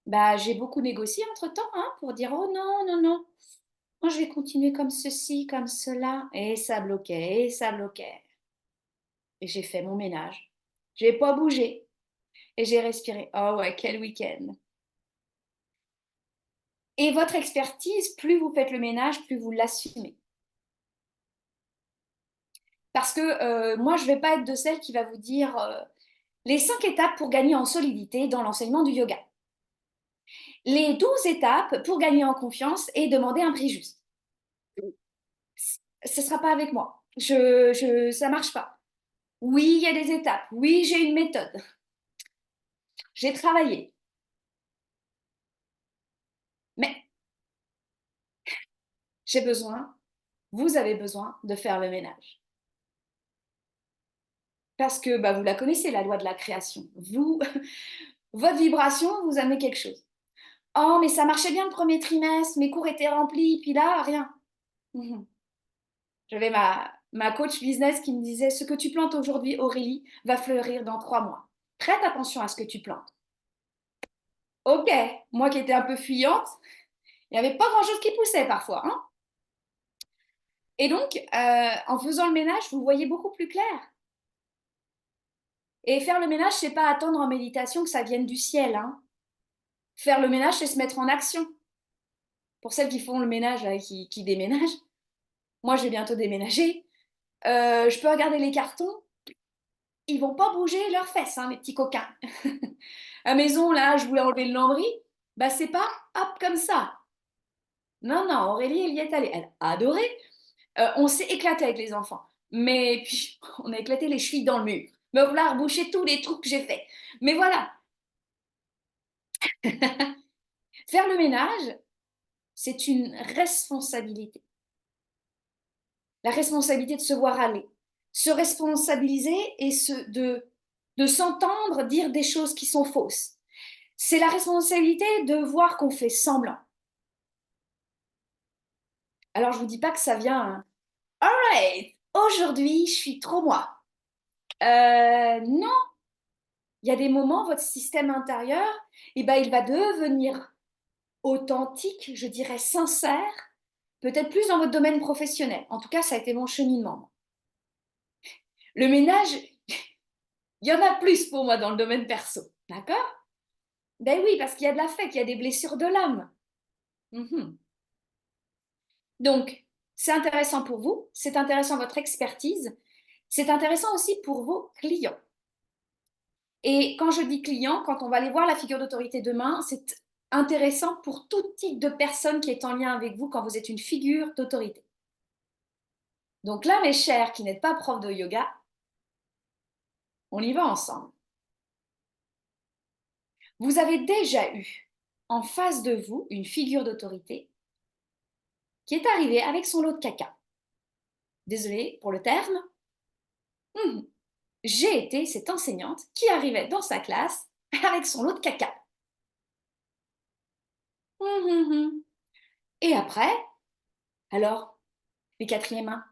Bah, j'ai beaucoup négocié entre-temps, hein, pour dire, oh non, non, non, moi je vais continuer comme ceci, comme cela. Et ça bloquait, et ça bloquait. Et j'ai fait mon ménage. J'ai pas bougé. Et j'ai respiré. Oh ouais, quel week-end. Et votre expertise, plus vous faites le ménage, plus vous l'assumez. Parce que moi, je ne vais pas être de celle qui va vous dire les 5 étapes pour gagner en solidité dans l'enseignement du yoga. Les 12 étapes pour gagner en confiance et demander un prix juste. Ce ne sera pas avec moi. Ça ne marche pas. Oui, il y a des étapes. Oui, j'ai une méthode. J'ai travaillé. Mais j'ai besoin, vous avez besoin de faire le ménage. Parce que bah, vous la connaissez, la loi de la création. Votre vibration vous amenez quelque chose. Oh, mais ça marchait bien le premier trimestre, mes cours étaient remplis, puis là, rien. Mhm. J'avais ma coach business qui me disait, ce que tu plantes aujourd'hui, Aurélie, va fleurir dans 3 mois. Prête attention à ce que tu plantes. Ok, moi qui étais un peu fuyante, il n'y avait pas grand-chose qui poussait parfois, hein. Et donc, en faisant le ménage, vous voyez beaucoup plus clair. Et faire le ménage, c'est pas attendre en méditation que ça vienne du ciel, hein. Faire le ménage, c'est se mettre en action. Pour celles qui font le ménage, là, qui déménagent, moi, je vais bientôt déménager. Je peux regarder les cartons, ils vont pas bouger leurs fesses, hein, les petits coquins. À la maison, là, je voulais enlever le lambris, bah c'est pas hop comme ça. Non, non, Aurélie, elle y est allée. Elle a adoré. On s'est éclaté avec les enfants. Mais puis, on a éclaté les chevilles dans le mur. Me voilà reboucher tous les trous que j'ai faits. Mais voilà, faire le ménage, c'est une responsabilité. La responsabilité de se voir aller. se responsabiliser et de s'entendre dire des choses qui sont fausses. C'est la responsabilité de voir qu'on fait semblant. Alors, je vous dis pas que ça vient, all right, aujourd'hui, je suis trop moi. Non, il y a des moments, votre système intérieur, eh ben, il va devenir authentique, je dirais sincère, peut-être plus dans votre domaine professionnel. En tout cas, ça a été mon cheminement. Le ménage, il y en a plus pour moi dans le domaine perso. D'accord? Ben oui, parce qu'il y a de l'affect, il y a des blessures de l'âme. Mhm. Donc, c'est intéressant pour vous, c'est intéressant votre expertise, c'est intéressant aussi pour vos clients. Et quand je dis client, quand on va aller voir la figure d'autorité demain, c'est intéressant pour tout type de personne qui est en lien avec vous quand vous êtes une figure d'autorité. Donc là, mes chers qui n'êtes pas prof de yoga, on y va ensemble. Vous avez déjà eu en face de vous une figure d'autorité qui est arrivée avec son lot de caca. Désolée pour le terme. Mhm. J'ai été cette enseignante qui arrivait dans sa classe avec son lot de caca. Mhm. Et après, alors, les quatrièmes mains,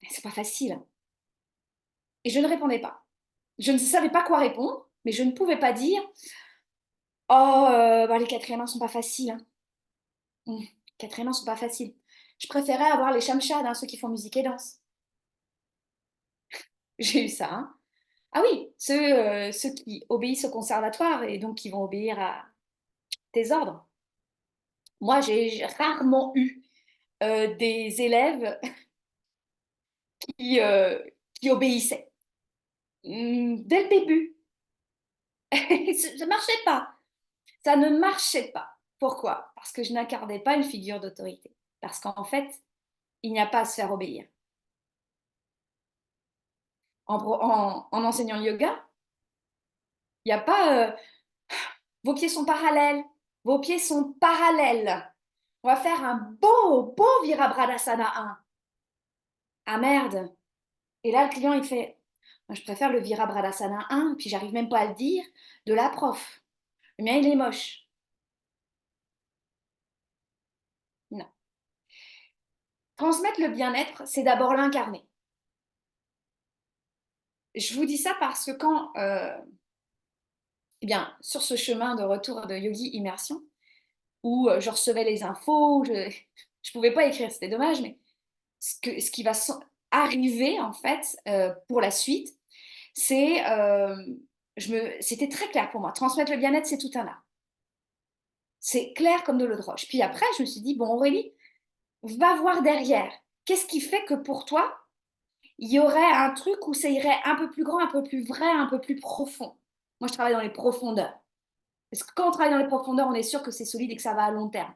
c'est pas facile. Et je ne répondais pas. Je ne savais pas quoi répondre, mais je ne pouvais pas dire oh, bah, les quatrièmes mains sont pas faciles. Hein. Les quatrièmes mains sont pas faciles. Je préférais avoir les chamchades, hein, ceux qui font musique et danse. J'ai eu ça. Hein. Ah oui, ceux qui obéissent au conservatoire et donc qui vont obéir à tes ordres. Moi, j'ai rarement eu des élèves qui, euh, qui obéissaient. Dès le début, ça ne marchait pas. Ça ne marchait pas. Pourquoi? Parce que je n'incarnais pas une figure d'autorité. Parce qu'en fait, il n'y a pas à se faire obéir. En enseignant le yoga, il n'y a pas vos pieds sont parallèles, vos pieds sont parallèles. On va faire un beau Virabhadasana 1. Ah merde. Et là, le client, il fait, moi, je préfère le Virabhadasana 1, puis j'arrive même pas à le dire, de la prof. Le mien, il est moche. Non. Transmettre le bien-être, c'est d'abord l'incarner. Je vous dis ça parce que quand, eh bien, sur ce chemin de retour de Yogi Immersion, où je recevais les infos, je ne pouvais pas écrire, c'était dommage, mais ce qui va arriver, en fait, pour la suite, c'est, c'était très clair pour moi. Transmettre le bien-être, c'est tout un art. C'est clair comme de l'eau de roche. Puis après, je me suis dit, bon, Aurélie, va voir derrière. Qu'est-ce qui fait que pour toi, il y aurait un truc où ça irait un peu plus grand, un peu plus vrai, un peu plus profond? Moi, je travaille dans les profondeurs. Parce que quand on travaille dans les profondeurs, on est sûr que c'est solide et que ça va à long terme.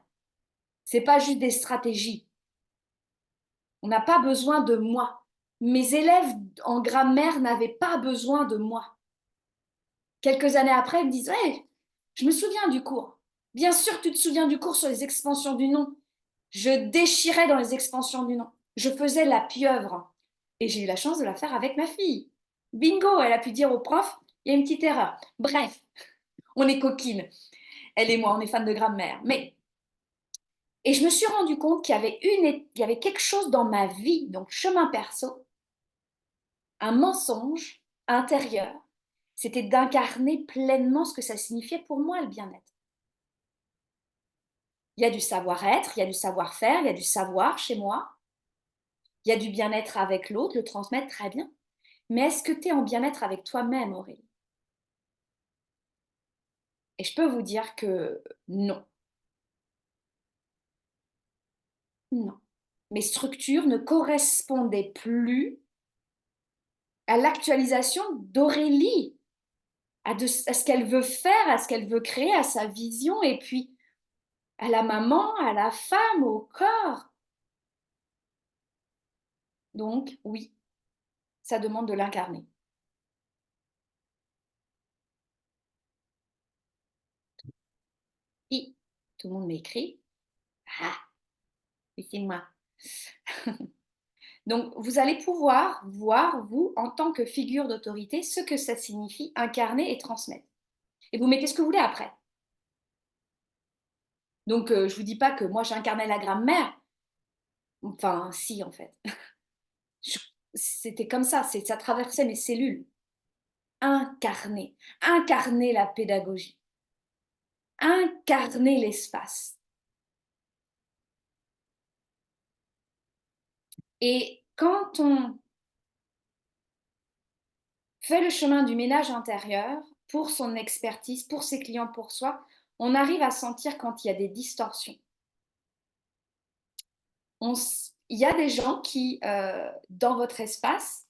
C'est pas juste des stratégies. On n'a pas besoin de moi. Mes élèves en grammaire n'avaient pas besoin de moi. Quelques années après, ils me disent, hey, je me souviens du cours. Bien sûr, tu te souviens du cours sur les expansions du nom. Je déchirais dans les expansions du nom. Je faisais la pieuvre. Et j'ai eu la chance de la faire avec ma fille. Bingo, elle a pu dire au prof, il y a une petite erreur. Bref, on est coquines. Elle et moi, on est fans de grammaire. Mais, et je me suis rendu compte il y avait quelque chose dans ma vie, donc chemin perso, un mensonge intérieur. C'était d'incarner pleinement ce que ça signifiait pour moi, le bien-être. Il y a du savoir-être, il y a du savoir-faire, il y a du savoir chez moi. Il y a du bien-être avec l'autre, le transmettre très bien. Mais est-ce que tu es en bien-être avec toi-même, Aurélie? Et je peux vous dire que non, non. Mes structures ne correspondaient plus à l'actualisation d'Aurélie, à ce qu'elle veut faire, à ce qu'elle veut créer, à sa vision, et puis à la maman, à la femme, au corps. Donc, oui, ça demande de l'incarner. Et tout le monde m'écrit, ah, mais c'est moi. Donc, vous allez pouvoir voir, vous, en tant que figure d'autorité, ce que ça signifie incarner et transmettre. Et vous mettez ce que vous voulez après. Donc, je vous dis pas que moi j'incarnais la grammaire. Enfin, si, en fait. Je- C'était comme ça traversait mes cellules. Incarner, incarner la pédagogie, incarner l'espace. Et quand on fait le chemin du ménage intérieur pour son expertise, pour ses clients, pour soi, on arrive à sentir quand il y a des distorsions. Il y a des gens qui, dans votre espace,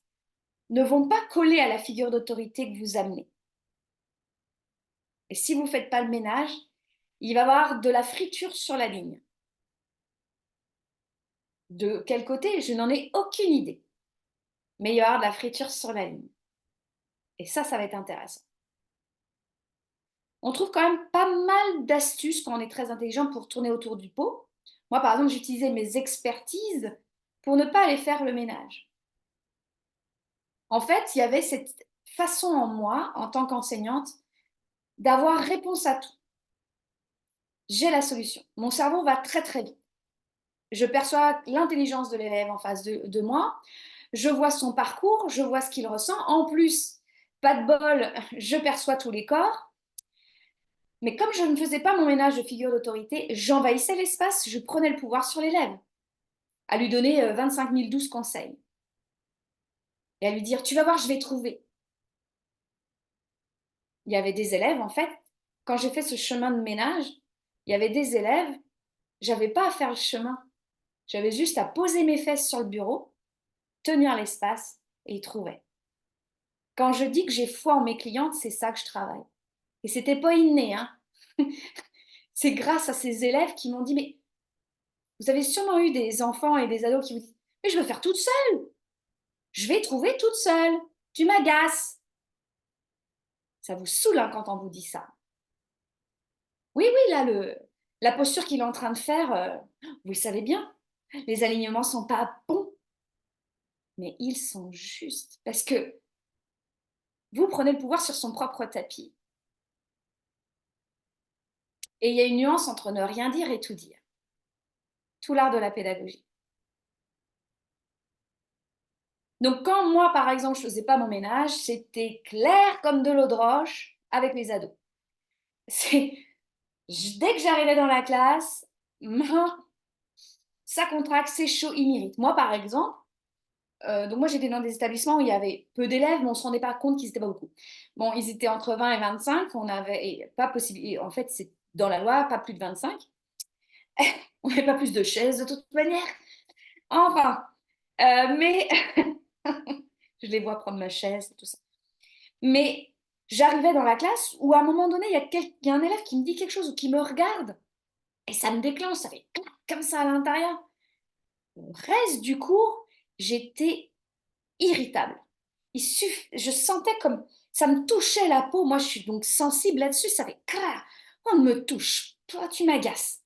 ne vont pas coller à la figure d'autorité que vous amenez. Et si vous ne faites pas le ménage, il va y avoir de la friture sur la ligne. De quel côté? Je n'en ai aucune idée. Mais il va y avoir de la friture sur la ligne. Et ça va être intéressant. On trouve quand même pas mal d'astuces quand on est très intelligent pour tourner autour du pot. Moi, par exemple, j'utilisais mes expertises pour ne pas aller faire le ménage. En fait, il y avait cette façon en moi, en tant qu'enseignante, d'avoir réponse à tout. J'ai la solution. Mon cerveau va très très vite. Je perçois l'intelligence de l'élève en face de moi. Je vois son parcours, je vois ce qu'il ressent. En plus, pas de bol, je perçois tous les corps. Mais comme je ne faisais pas mon ménage de figure d'autorité, j'envahissais l'espace, je prenais le pouvoir sur l'élève, à lui donner 25 012 conseils. Et à lui dire, tu vas voir, je vais trouver. Il y avait des élèves, en fait, quand j'ai fait ce chemin de ménage, il y avait des élèves, j'avais pas à faire le chemin. J'avais juste à poser mes fesses sur le bureau, tenir l'espace, et ils trouvaient. Quand je dis que j'ai foi en mes clientes, c'est ça que je travaille. Et c'était pas inné, hein. C'est grâce à ces élèves qui m'ont dit, mais vous avez sûrement eu des enfants et des ados qui vous disent, mais je veux faire toute seule. Je vais trouver toute seule. Tu m'agaces. Ça vous saoule hein, quand on vous dit ça. Oui, oui, là, la posture qu'il est en train de faire, vous le savez bien. Les alignements sont pas bons, mais ils sont justes. Parce que vous prenez le pouvoir sur son propre tapis. Et il y a une nuance entre ne rien dire et tout dire. Tout l'art de la pédagogie. Donc, quand moi, par exemple, je faisais pas mon ménage, c'était clair comme de l'eau de roche avec les ados. Dès que j'arrivais dans la classe, ça contracte, c'est chaud, il m'irrite. Moi, par exemple, donc moi j'étais dans des établissements où il y avait peu d'élèves, mais on ne se rendait pas compte qu'ils n'étaient pas beaucoup. Bon, ils étaient entre 20 et 25, on avait et pas possible. Et en fait, c'est dans la loi, pas plus de 25. On n'avait pas plus de chaises de toute manière. Enfin, mais je les vois prendre ma chaise et tout ça. Mais j'arrivais dans la classe où à un moment donné, il y a un élève qui me dit quelque chose ou qui me regarde et ça me déclenche, ça fait clac comme ça à l'intérieur. Le reste du cours, j'étais irritable. Je sentais comme ça me touchait la peau. Moi, je suis donc sensible là-dessus. Ça fait crah, on me touche. Toi, tu m'agaces.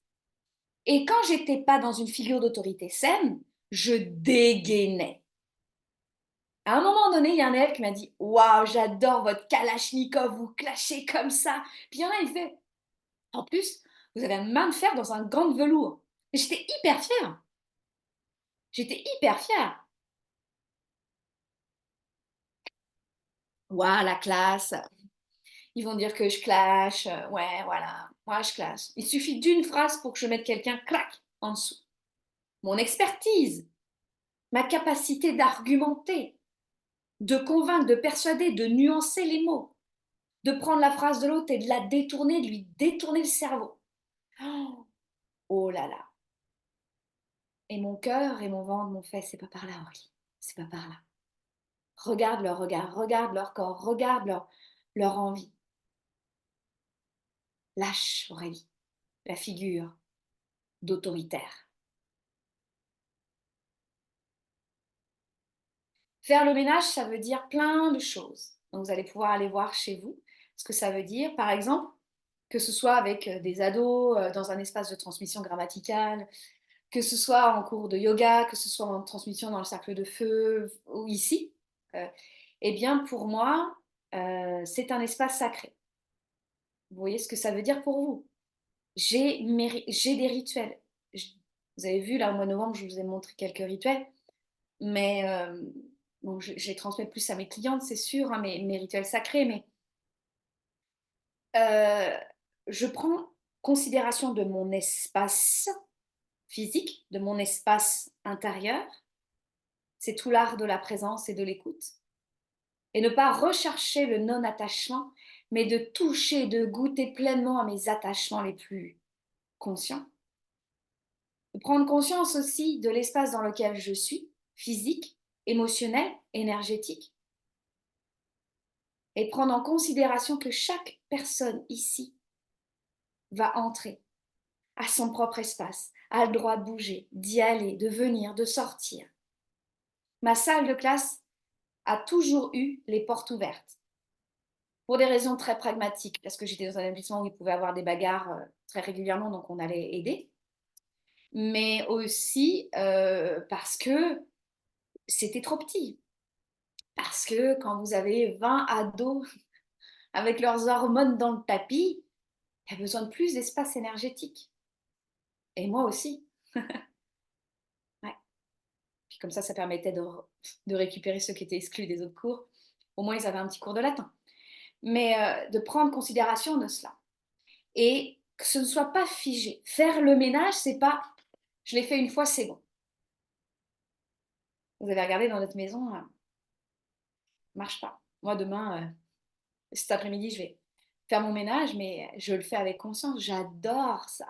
Et quand j'étais pas dans une figure d'autorité saine, je dégainais. À un moment donné, il y a un élève qui m'a dit waouh, j'adore votre Kalachnikov, vous clashez comme ça. Puis il y en a, il fait en plus, vous avez une main de fer dans un gant de velours. Et j'étais hyper fière. J'étais hyper fière. Waouh, la classe. Ils vont dire que je clash. Ouais, voilà. Moi, je clash. Il suffit d'une phrase pour que je mette quelqu'un, clac, en dessous. Mon expertise, ma capacité d'argumenter, de convaincre, de persuader, de nuancer les mots, de prendre la phrase de l'autre et de la détourner, de lui détourner le cerveau. Oh, oh là là. Et mon cœur et mon ventre m'ont fait, c'est pas par là, Aurélie. C'est pas par là. Regarde leur regard, regarde leur corps, regarde leur envie. Lâche, Aurélie, la figure d'autoritaire. Faire le ménage, ça veut dire plein de choses. Donc, vous allez pouvoir aller voir chez vous ce que ça veut dire. Par exemple, que ce soit avec des ados dans un espace de transmission grammaticale, que ce soit en cours de yoga, que ce soit en transmission dans le cercle de feu ou ici, euh, eh bien pour moi, c'est un espace sacré. Vous voyez ce que ça veut dire pour vous? J'ai des rituels. Vous avez vu, là, au mois de novembre, je vous ai montré quelques rituels, mais bon, je les transmets plus à mes clientes, c'est sûr, hein, mes rituels sacrés, mais euh, je prends considération de mon espace physique, de mon espace intérieur. C'est tout l'art de la présence et de l'écoute. Et ne pas rechercher le non-attachement, mais de toucher, de goûter pleinement à mes attachements les plus conscients. De prendre conscience aussi de l'espace dans lequel je suis, physique, émotionnel, énergétique. Et prendre en considération que chaque personne ici va entrer à son propre espace, a le droit de bouger, d'y aller, de venir, de sortir. Ma salle de classe a toujours eu les portes ouvertes. Pour des raisons très pragmatiques, parce que j'étais dans un établissement où il pouvait y avoir des bagarres très régulièrement, donc on allait aider. Mais aussi parce que c'était trop petit. Parce que quand vous avez 20 ados avec leurs hormones dans le tapis, il y a besoin de plus d'espace énergétique. Et moi aussi. Ouais. Puis comme ça permettait de récupérer ceux qui étaient exclus des autres cours. Au moins, ils avaient un petit cours de latin. Mais de prendre considération de cela. Et que ce ne soit pas figé. Faire le ménage, c'est pas je l'ai fait une fois, c'est bon. Vous avez regardé dans notre maison, marche pas. Moi, demain, cet après-midi, je vais faire mon ménage, mais je le fais avec conscience. J'adore ça.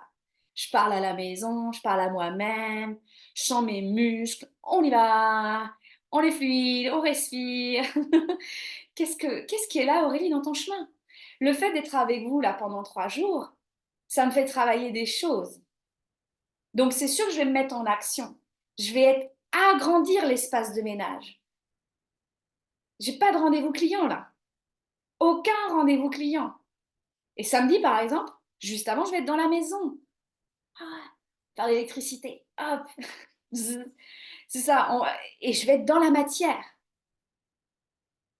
Je parle à la maison, je parle à moi-même, je sens mes muscles. On y va, on les fluide, on respire. Qu'est-ce qui est là, Aurélie, dans ton chemin? Le fait d'être avec vous là pendant 3 jours, ça me fait travailler des choses. Donc, c'est sûr que je vais me mettre en action. Je vais agrandir l'espace de ménage. J'ai pas de rendez-vous client là. Aucun rendez-vous client. Et samedi, par exemple, juste avant, je vais être dans la maison. Ah, faire l'électricité. Hop. C'est ça. Et je vais être dans la matière.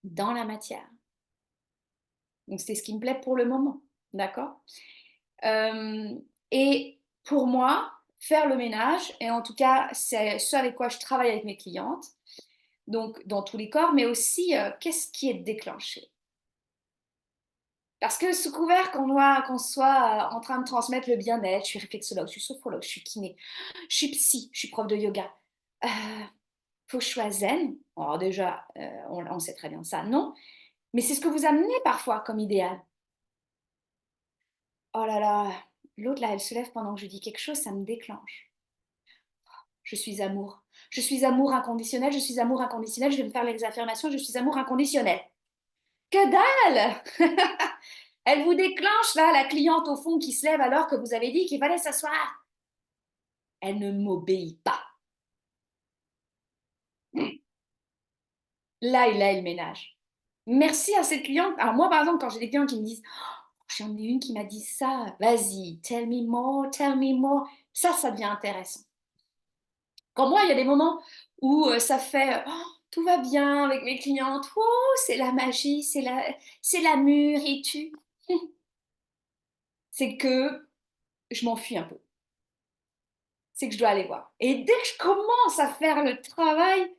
Dans la matière. Donc, c'est ce qui me plaît pour le moment. D'accord. Euh, et pour moi, faire le ménage, et en tout cas, c'est ce avec quoi je travaille avec mes clientes, donc dans tous les corps, mais aussi qu'est-ce qui est déclenché. Parce que sous couvert qu'on soit en train de transmettre le bien-être, je suis réflexologue, je suis sophrologue, je suis kiné, je suis psy, je suis prof de yoga. Euh, faut que je sois zen. Alors déjà, on sait très bien ça, non. Mais c'est ce que vous amenez parfois comme idéal. Oh là là, l'autre là, elle se lève pendant que je dis quelque chose, ça me déclenche. Je suis amour. Je suis amour inconditionnel, je suis amour inconditionnel, je vais me faire les affirmations, je suis amour inconditionnel. Que dalle! Elle vous déclenche là, la cliente au fond qui se lève alors que vous avez dit qu'il fallait s'asseoir. Elle ne m'obéit pas. Là, il a le ménage. Merci à cette cliente. Alors moi, par exemple, quand j'ai des clients qui me disent oh, j'en ai une qui m'a dit ça, vas-y, tell me more. Ça devient intéressant. Quand moi, il y a des moments où ça fait oh, tout va bien avec mes clientes, oh, c'est la magie, c'est la mûriture. C'est que je m'enfuis un peu. C'est que je dois aller voir. Et dès que je commence à faire le travail,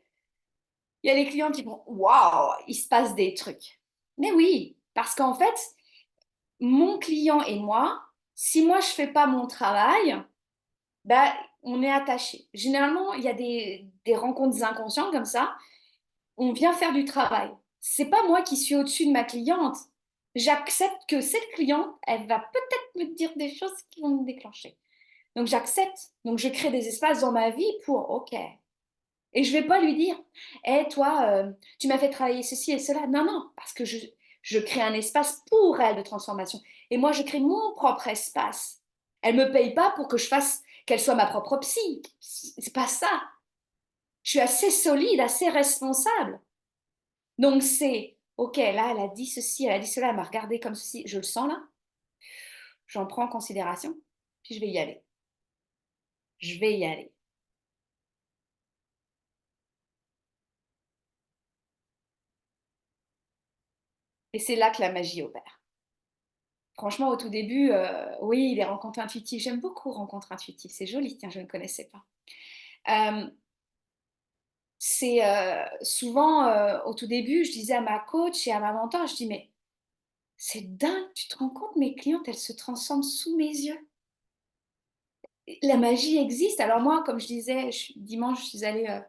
il y a les clients qui vont waouh, il se passe des trucs. Mais oui, parce qu'en fait, mon client et moi, si moi je fais pas mon travail, bah, on est attaché. Généralement, il y a des rencontres inconscientes comme ça. On vient faire du travail. C'est pas moi qui suis au-dessus de ma cliente. J'accepte que cette cliente, elle va peut-être me dire des choses qui vont me déclencher. Donc j'accepte. Donc je crée des espaces dans ma vie pour OK. Et je vais pas lui dire, hé toi, tu m'as fait travailler ceci et cela. Non, non, parce que je crée un espace pour elle de transformation. Et moi, je crée mon propre espace. Elle me paye pas pour que je fasse qu'elle soit ma propre psy. C'est pas ça. Je suis assez solide, assez responsable. Donc c'est, ok, là, elle a dit ceci, elle a dit cela, elle m'a regardé comme ceci, je le sens là, j'en prends en considération, puis je vais y aller. Je vais y aller. Et c'est là que la magie opère. Franchement, au tout début, oui, les rencontres intuitives, j'aime beaucoup rencontres intuitives. C'est joli, tiens, je ne connaissais pas. Euh, c'est souvent, au tout début, je disais à ma coach et à ma mentor, je dis, mais c'est dingue, tu te rends compte, mes clientes, elles se transforment sous mes yeux. La magie existe. Alors moi, comme je disais, dimanche, je suis allée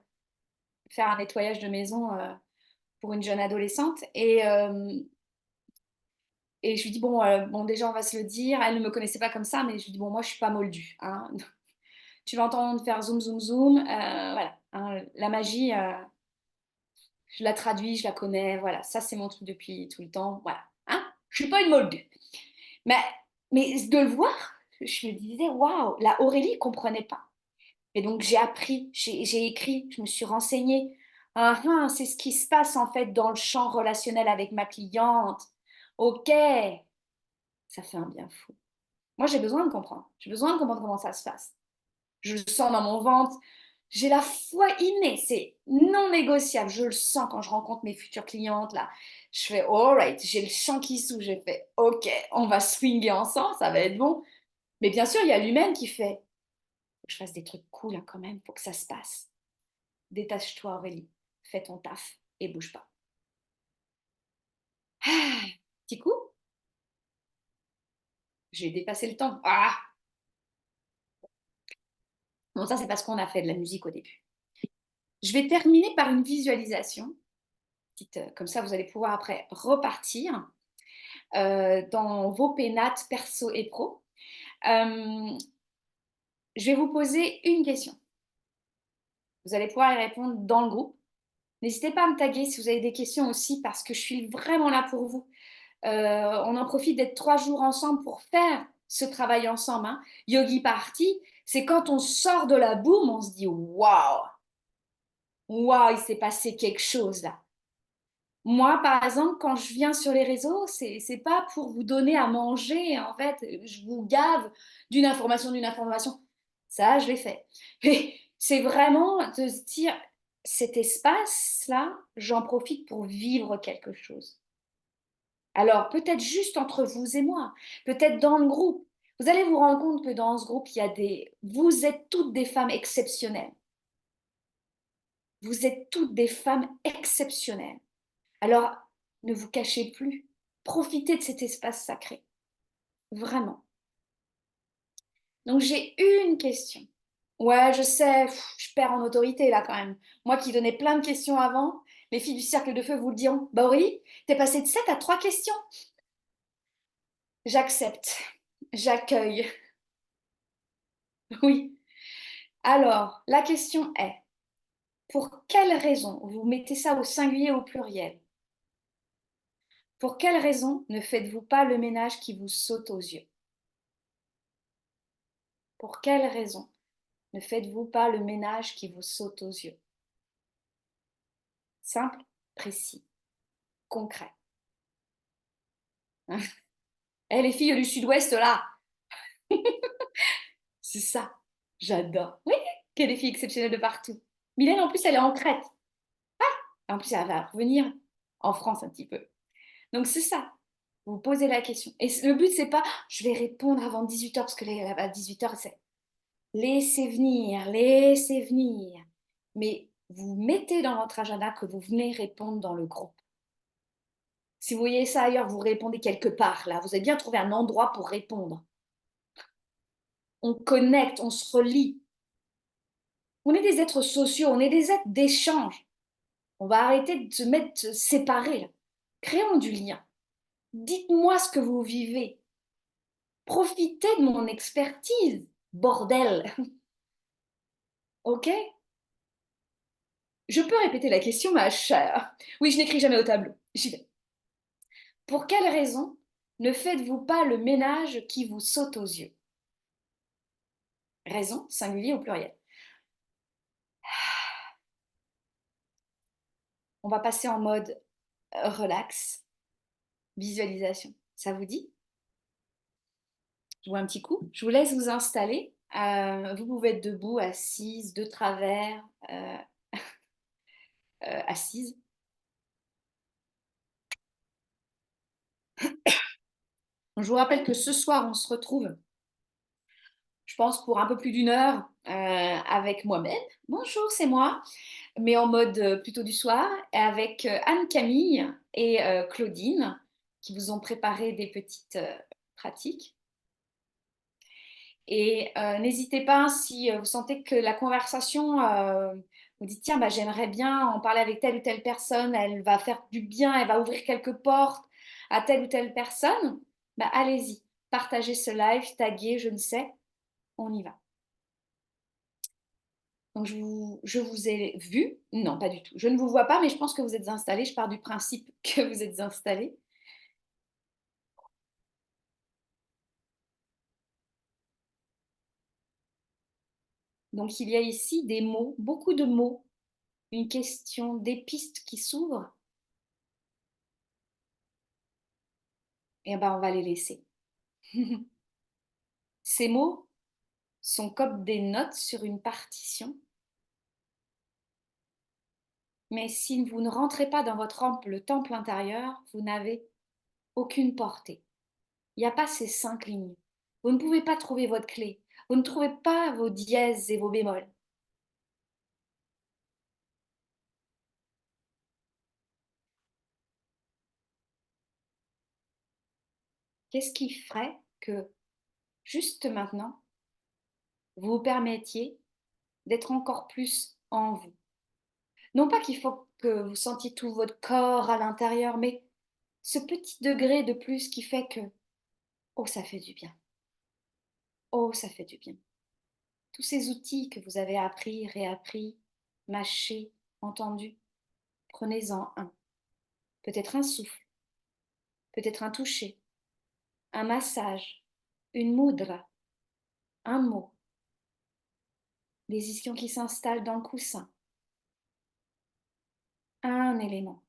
faire un nettoyage de maison pour une jeune adolescente et je lui dis, bon, bon, déjà, on va se le dire, elle ne me connaissait pas comme ça, mais je lui dis, bon, moi, je suis pas moldue, hein. Tu vas entendre faire zoom, zoom, zoom, voilà, hein, la magie, je la traduis, je la connais, voilà, ça, c'est mon truc depuis tout le temps, voilà, hein, je suis pas une moldue. Mais, mais de le voir, je me disais, waouh, la Aurélie ne comprenait pas. Et donc, j'ai appris, j'ai écrit, je me suis renseignée. Ah, ah, c'est ce qui se passe en fait dans le champ relationnel avec ma cliente. Ok, ça fait un bien fou. Moi, j'ai besoin de comprendre. J'ai besoin de comprendre comment ça se passe. Je le sens dans mon ventre. J'ai la foi innée. C'est non négociable. Je le sens quand je rencontre mes futures clientes là. Je fais all right. J'ai le chant qui s'ouvre. Je fais ok, on va swinger ensemble. Ça va être bon. Mais bien sûr, il y a l'humaine qui fait. Faut que je fasse des trucs cool hein, quand même. Faut que ça se passe. Détache-toi, Aurélie. Fais ton taf et bouge pas. Ah, petit coup, j'ai dépassé le temps. Ah, bon, ça, c'est parce qu'on a fait de la musique au début. Je vais terminer par une visualisation. Comme ça, vous allez pouvoir après repartir dans vos pénates perso et pro. Euh, je vais vous poser une question. Vous allez pouvoir y répondre dans le groupe. N'hésitez pas à me taguer si vous avez des questions aussi parce que je suis vraiment là pour vous. On en profite d'être 3 jours ensemble pour faire ce travail ensemble, hein. Yogi Party, c'est quand on sort de la boum, on se dit waouh, waouh, il s'est passé quelque chose là. Moi, par exemple, quand je viens sur les réseaux, c'est pas pour vous donner à manger, en fait, je vous gave d'une information. Ça, je l'ai fait. Mais c'est vraiment de se dire, cet espace-là, j'en profite pour vivre quelque chose. Alors, peut-être juste entre vous et moi, peut-être dans le groupe. Vous allez vous rendre compte que dans ce groupe, il y a des... Vous êtes toutes des femmes exceptionnelles. Vous êtes toutes des femmes exceptionnelles. Alors, ne vous cachez plus. Profitez de cet espace sacré. Vraiment. Donc, j'ai une question. Ouais, je sais, je perds en autorité là quand même. Moi qui donnais plein de questions avant, les filles du cercle de feu vous le diront. Bah oui, t'es passé de 7 à 3 questions. J'accepte. J'accueille. Oui. Alors, la question est, pour quelle raison, vous mettez ça au singulier ou au pluriel, pour quelle raison ne faites-vous pas le ménage qui vous saute aux yeux? Pour quelle raison ne faites-vous pas le ménage qui vous saute aux yeux? Simple, précis, concret. Eh, les filles du Sud-Ouest, là, c'est ça. J'adore. Oui, qu'il y a des filles exceptionnelles de partout. Mylène, en plus, elle est en Crète. En plus, elle va revenir en France un petit peu. Donc, c'est ça. Vous posez la question. Et le but, c'est pas, je vais répondre avant 18h, parce que là, à 18h, c'est laissez venir, laissez venir. Mais vous mettez dans votre agenda que vous venez répondre dans le groupe. Si vous voyez ça ailleurs, vous répondez quelque part, là. Vous avez bien trouvé un endroit pour répondre. On connecte, on se relie. On est des êtres sociaux, on est des êtres d'échange. On va arrêter de se mettre séparés, là. Créons du lien. Dites-moi ce que vous vivez. Profitez de mon expertise, bordel. OK? Je peux répéter la question, ma chère. Oui, je n'écris jamais au tableau. J'y vais. Pour quelle raison ne faites-vous pas le ménage qui vous saute aux yeux? Raison, singulier ou pluriel. On va passer en mode relax, visualisation. Ça vous dit? Je vois un petit coup. Je vous laisse vous installer. Vous pouvez être debout, assise, de travers, assise. Je vous rappelle que ce soir, on se retrouve, je pense, pour un peu plus d'une heure avec moi-même. Bonjour, c'est moi, mais en mode plutôt du soir, et avec Anne-Camille et Claudine, qui vous ont préparé des petites pratiques. Et n'hésitez pas, si vous sentez que la conversation vous dit, tiens, bah, j'aimerais bien en parler avec telle ou telle personne, elle va faire du bien, elle va ouvrir quelques portes à telle ou telle personne, bah, allez-y, partagez ce live, taguez, je ne sais, on y va. Donc je vous ai vu, non pas du tout, je ne vous vois pas, mais je pense que vous êtes installés, je pars du principe que vous êtes installés. Donc il y a ici des mots, beaucoup de mots, une question, des pistes qui s'ouvrent, et ben on va les laisser. Ces mots sont comme des notes sur une partition, mais si vous ne rentrez pas dans votre le temple intérieur, vous n'avez aucune portée. Il n'y a pas ces 5 lignes. Vous ne pouvez pas trouver votre clé. Vous ne trouvez pas vos dièses et vos bémols. Qu'est-ce qui ferait que, juste maintenant, vous vous permettiez d'être encore plus en vous? Non pas qu'il faut que vous sentiez tout votre corps à l'intérieur, mais ce petit degré de plus qui fait que, oh, ça fait du bien. Oh, ça fait du bien. Tous ces outils que vous avez appris, réappris, mâchés, entendus, prenez-en un. Peut-être un souffle, peut-être un toucher, un massage, une mudra, un mot, des ischions qui s'installent dans le coussin, un élément,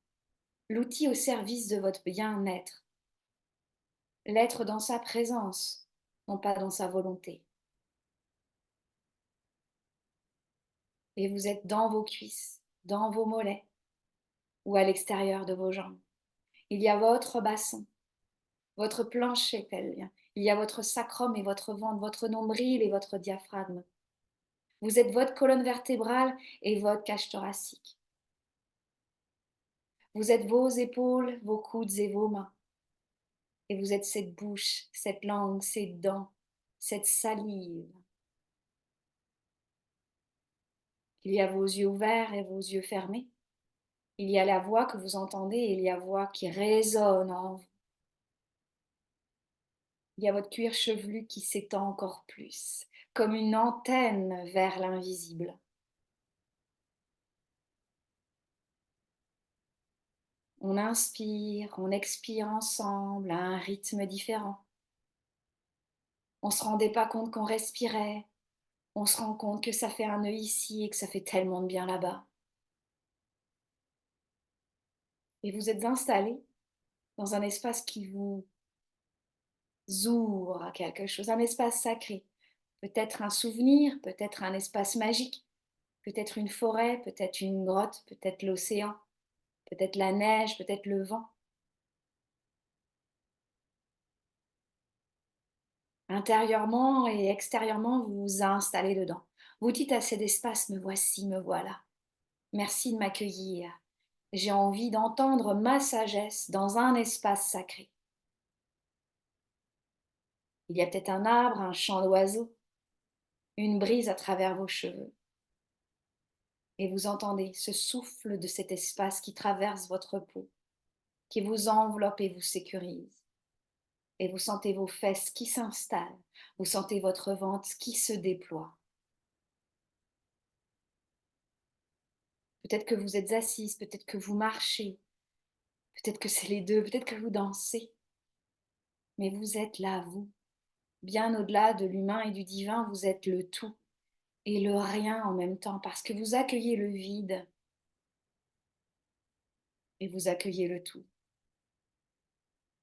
l'outil au service de votre bien-être, l'être dans sa présence, non pas dans sa volonté. Et vous êtes dans vos cuisses, dans vos mollets ou à l'extérieur de vos jambes. Il y a votre bassin, votre plancher pelvien. Il y a votre sacrum et votre ventre, votre nombril et votre diaphragme. Vous êtes votre colonne vertébrale et votre cage thoracique. Vous êtes vos épaules, vos coudes et vos mains. Et vous êtes cette bouche, cette langue, ces dents, cette salive. Il y a vos yeux ouverts et vos yeux fermés. Il y a la voix que vous entendez et il y a la voix qui résonne en vous. Il y a votre cuir chevelu qui s'étend encore plus, comme une antenne vers l'invisible. On inspire, on expire ensemble à un rythme différent. On ne se rendait pas compte qu'on respirait. On se rend compte que ça fait un nœud ici et que ça fait tellement de bien là-bas. Et vous êtes installé dans un espace qui vous ouvre à quelque chose, un espace sacré. Peut-être un souvenir, peut-être un espace magique, peut-être une forêt, peut-être une grotte, peut-être l'océan, peut-être la neige, peut-être le vent. Intérieurement et extérieurement, vous vous installez dedans. Vous dites à cet espace, me voici, me voilà. Merci de m'accueillir. J'ai envie d'entendre ma sagesse dans un espace sacré. Il y a peut-être un arbre, un chant d'oiseaux, une brise à travers vos cheveux. Et vous entendez ce souffle de cet espace qui traverse votre peau, qui vous enveloppe et vous sécurise. Et vous sentez vos fesses qui s'installent, vous sentez votre ventre qui se déploie. Peut-être que vous êtes assise, peut-être que vous marchez, peut-être que c'est les deux, peut-être que vous dansez. Mais vous êtes là, vous. Bien au-delà de l'humain et du divin, vous êtes le tout et le rien en même temps, parce que vous accueillez le vide et vous accueillez le tout.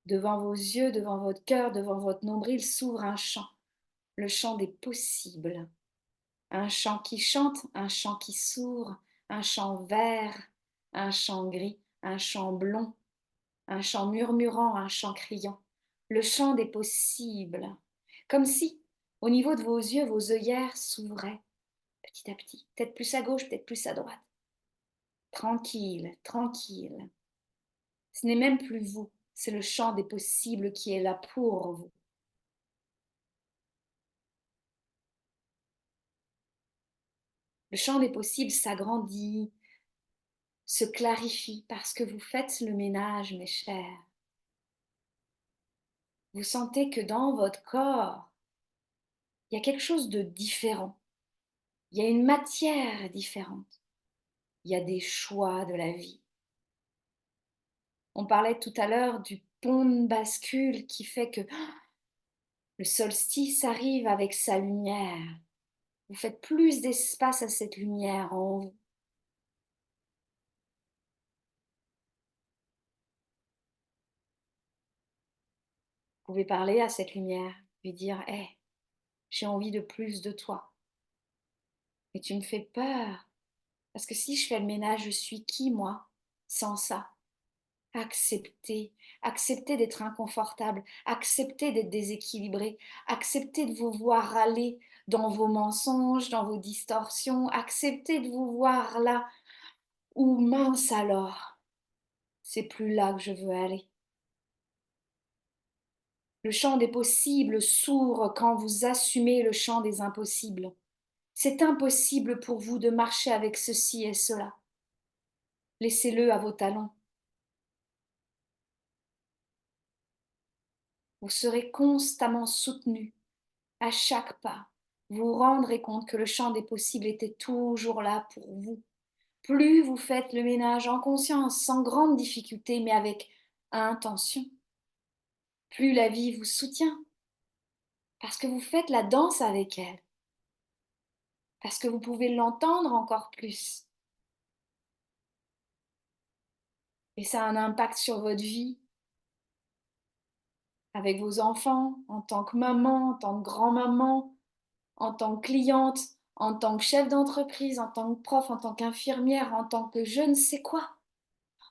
Devant vos yeux, devant votre cœur, devant votre nombril s'ouvre un chant, le chant des possibles. Un chant qui chante, un chant qui s'ouvre, un chant vert, un chant gris, un chant blond. un chant murmurant, un chant criant, le chant des possibles, comme si, au niveau de vos yeux, vos œillères s'ouvraient petit à petit, peut-être plus à gauche, peut-être plus à droite. Tranquille, tranquille. Ce n'est même plus vous, c'est le chant des possibles qui est là pour vous. Le champ des possibles s'agrandit, se clarifie parce que vous faites le ménage, mes chers. Vous sentez que dans votre corps, il y a quelque chose de différent. Il y a une matière différente. Il y a des choix de la vie. On parlait tout à l'heure du pont de bascule qui fait que le solstice arrive avec sa lumière. Vous faites plus d'espace à cette lumière en vous. Vous pouvez parler à cette lumière, lui dire: Hé, j'ai envie de plus de toi. Et tu me fais peur. Parce que si je fais le ménage, je suis qui, moi, sans ça? Accepter, accepter d'être inconfortable, accepter d'être déséquilibré, accepter de vous voir aller dans vos mensonges, dans vos distorsions, accepter de vous voir là où mince alors, c'est plus là que je veux aller. Le champ des possibles s'ouvre quand vous assumez le champ des impossibles. C'est impossible pour vous de marcher avec ceci et cela. Laissez-le à vos talons. Vous serez constamment soutenu à chaque pas. Vous vous rendrez compte que le champ des possibles était toujours là pour vous. Plus vous faites le ménage en conscience, sans grande difficulté, mais avec intention, plus la vie vous soutient, parce que vous faites la danse avec elle, parce que vous pouvez l'entendre encore plus. Et ça a un impact sur votre vie, avec vos enfants, en tant que maman, en tant que grand-maman, en tant que cliente, en tant que chef d'entreprise, en tant que prof, en tant qu'infirmière, en tant que je ne sais quoi,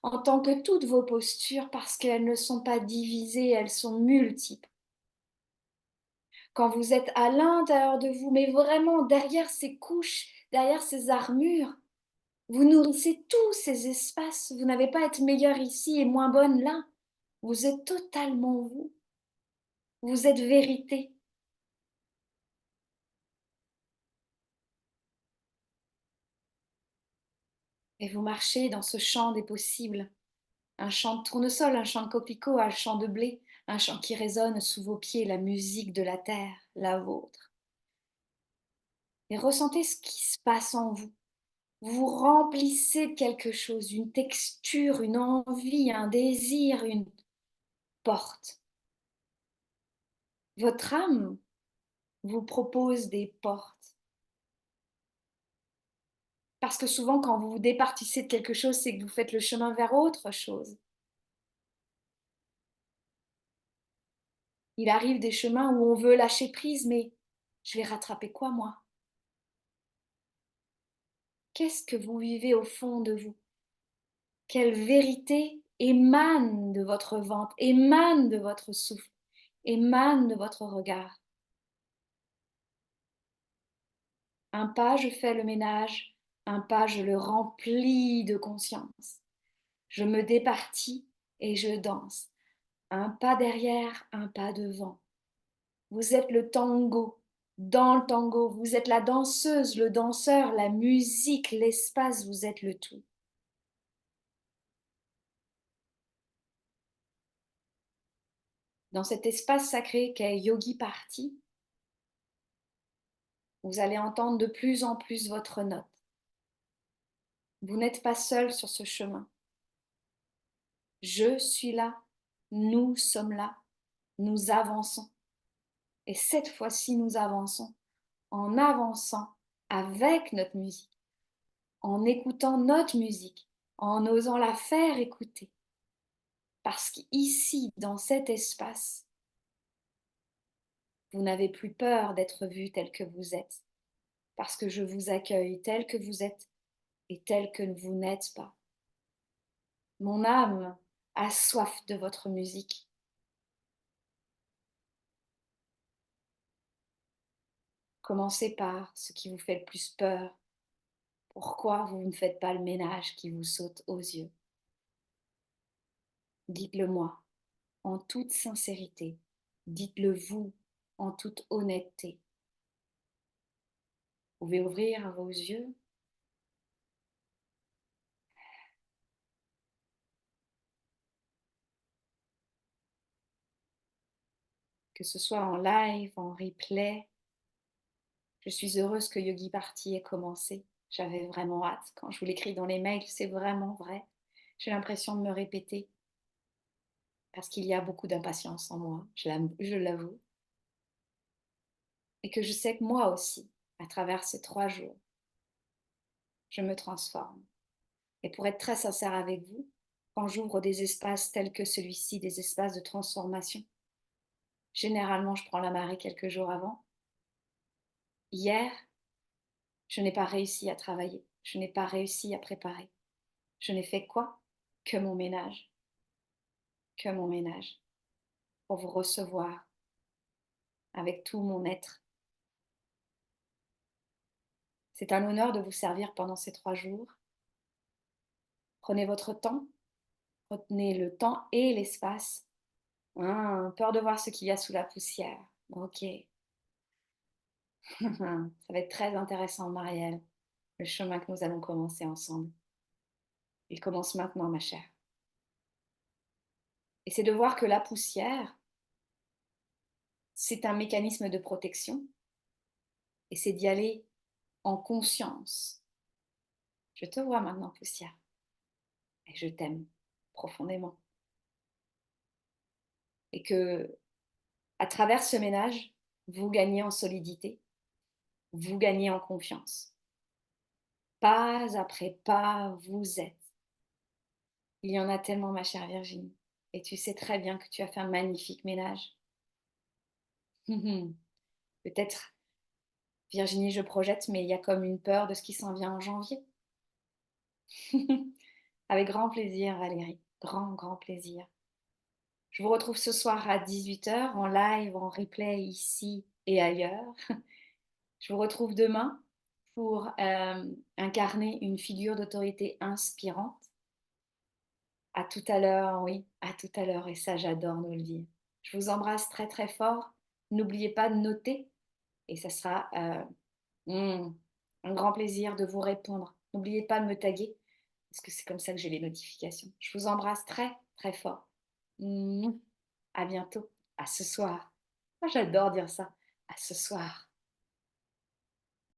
en tant que toutes vos postures, parce qu'elles ne sont pas divisées, elles sont multiples. Quand vous êtes à l'intérieur de vous, mais vraiment derrière ces couches, derrière ces armures, vous nourrissez tous ces espaces. Vous n'avez pas à être meilleure ici et moins bonne là. Vous êtes totalement vous. Vous êtes vérité. Et vous marchez dans ce champ des possibles. Un champ de tournesol, un champ de coquelicot, un champ de blé, un champ qui résonne sous vos pieds, la musique de la terre, la vôtre. Et ressentez ce qui se passe en vous. Vous remplissez de quelque chose, une texture, une envie, un désir, une porte. Votre âme vous propose des portes. Parce que souvent, quand vous vous départissez de quelque chose, c'est que vous faites le chemin vers autre chose. Il arrive des chemins où on veut lâcher prise, mais je vais rattraper quoi, moi? Qu'est-ce que vous vivez au fond de vous? Quelle vérité émane de votre ventre, émane de votre souffle, émane de votre regard? Un pas, je fais le ménage, un pas, je le remplis de conscience. Je me départis et je danse. Un pas derrière, un pas devant. Vous êtes le tango, dans le tango, vous êtes la danseuse, le danseur, la musique, l'espace, vous êtes le tout. Dans cet espace sacré qu'est Yogi Party, vous allez entendre de plus en plus votre note. Vous n'êtes pas seul sur ce chemin. Je suis là, nous sommes là, nous avançons. Et cette fois-ci, nous avançons en avançant avec notre musique, en écoutant notre musique, en osant la faire écouter. Parce qu'ici, dans cet espace, vous n'avez plus peur d'être vu tel que vous êtes, parce que je vous accueille tel que vous êtes et tel que vous n'êtes pas. Mon âme a soif de votre musique. Commencez par ce qui vous fait le plus peur. Pourquoi vous ne faites pas le ménage qui vous saute aux yeux? Dites-le moi, en toute sincérité. Dites-le vous, en toute honnêteté. Vous pouvez ouvrir vos yeux. Que ce soit en live, en replay. Je suis heureuse que Yogi Party ait commencé. J'avais vraiment hâte. Quand je vous l'écris dans les mails, c'est vraiment vrai. J'ai l'impression de me répéter parce qu'il y a beaucoup d'impatience en moi, je l'avoue. Et que je sais que moi aussi, à travers ces 3 jours, je me transforme. Et pour être très sincère avec vous, quand j'ouvre des espaces tels que celui-ci, des espaces de transformation, généralement je prends la marée quelques jours avant. Hier, je n'ai pas réussi à travailler, je n'ai pas réussi à préparer. Je n'ai fait quoi? Que mon ménage, que mon ménage, pour vous recevoir avec tout mon être. C'est un honneur de vous servir pendant ces 3 jours. Prenez votre temps, prenez le temps et l'espace. Peur de voir ce qu'il y a sous la poussière. Ok, ça va être très intéressant, Marielle, le chemin que nous allons commencer ensemble. Il commence maintenant, ma chère. Et c'est de voir que la poussière, c'est un mécanisme de protection et c'est d'y aller en conscience. Je te vois maintenant, poussière, et je t'aime profondément. Et que, à travers ce ménage, vous gagnez en solidité, vous gagnez en confiance. Pas après pas, vous êtes. Il y en a tellement, ma chère Virginie. Et tu sais très bien que tu as fait un magnifique ménage. Peut-être, Virginie, je projette, mais il y a comme une peur de ce qui s'en vient en janvier. Avec grand plaisir, Valérie. Grand, grand plaisir. Je vous retrouve ce soir à 18 h en live, en replay ici et ailleurs. Je vous retrouve demain pour incarner une figure d'autorité inspirante. À tout à l'heure, oui, à tout à l'heure. Et ça, j'adore nous le dire. Je vous embrasse très très fort. N'oubliez pas de noter et ça sera un grand plaisir de vous répondre. N'oubliez pas de me taguer parce que c'est comme ça que j'ai les notifications. Je vous embrasse très très fort. À bientôt. À ce soir. Moi, j'adore dire ça. À ce soir.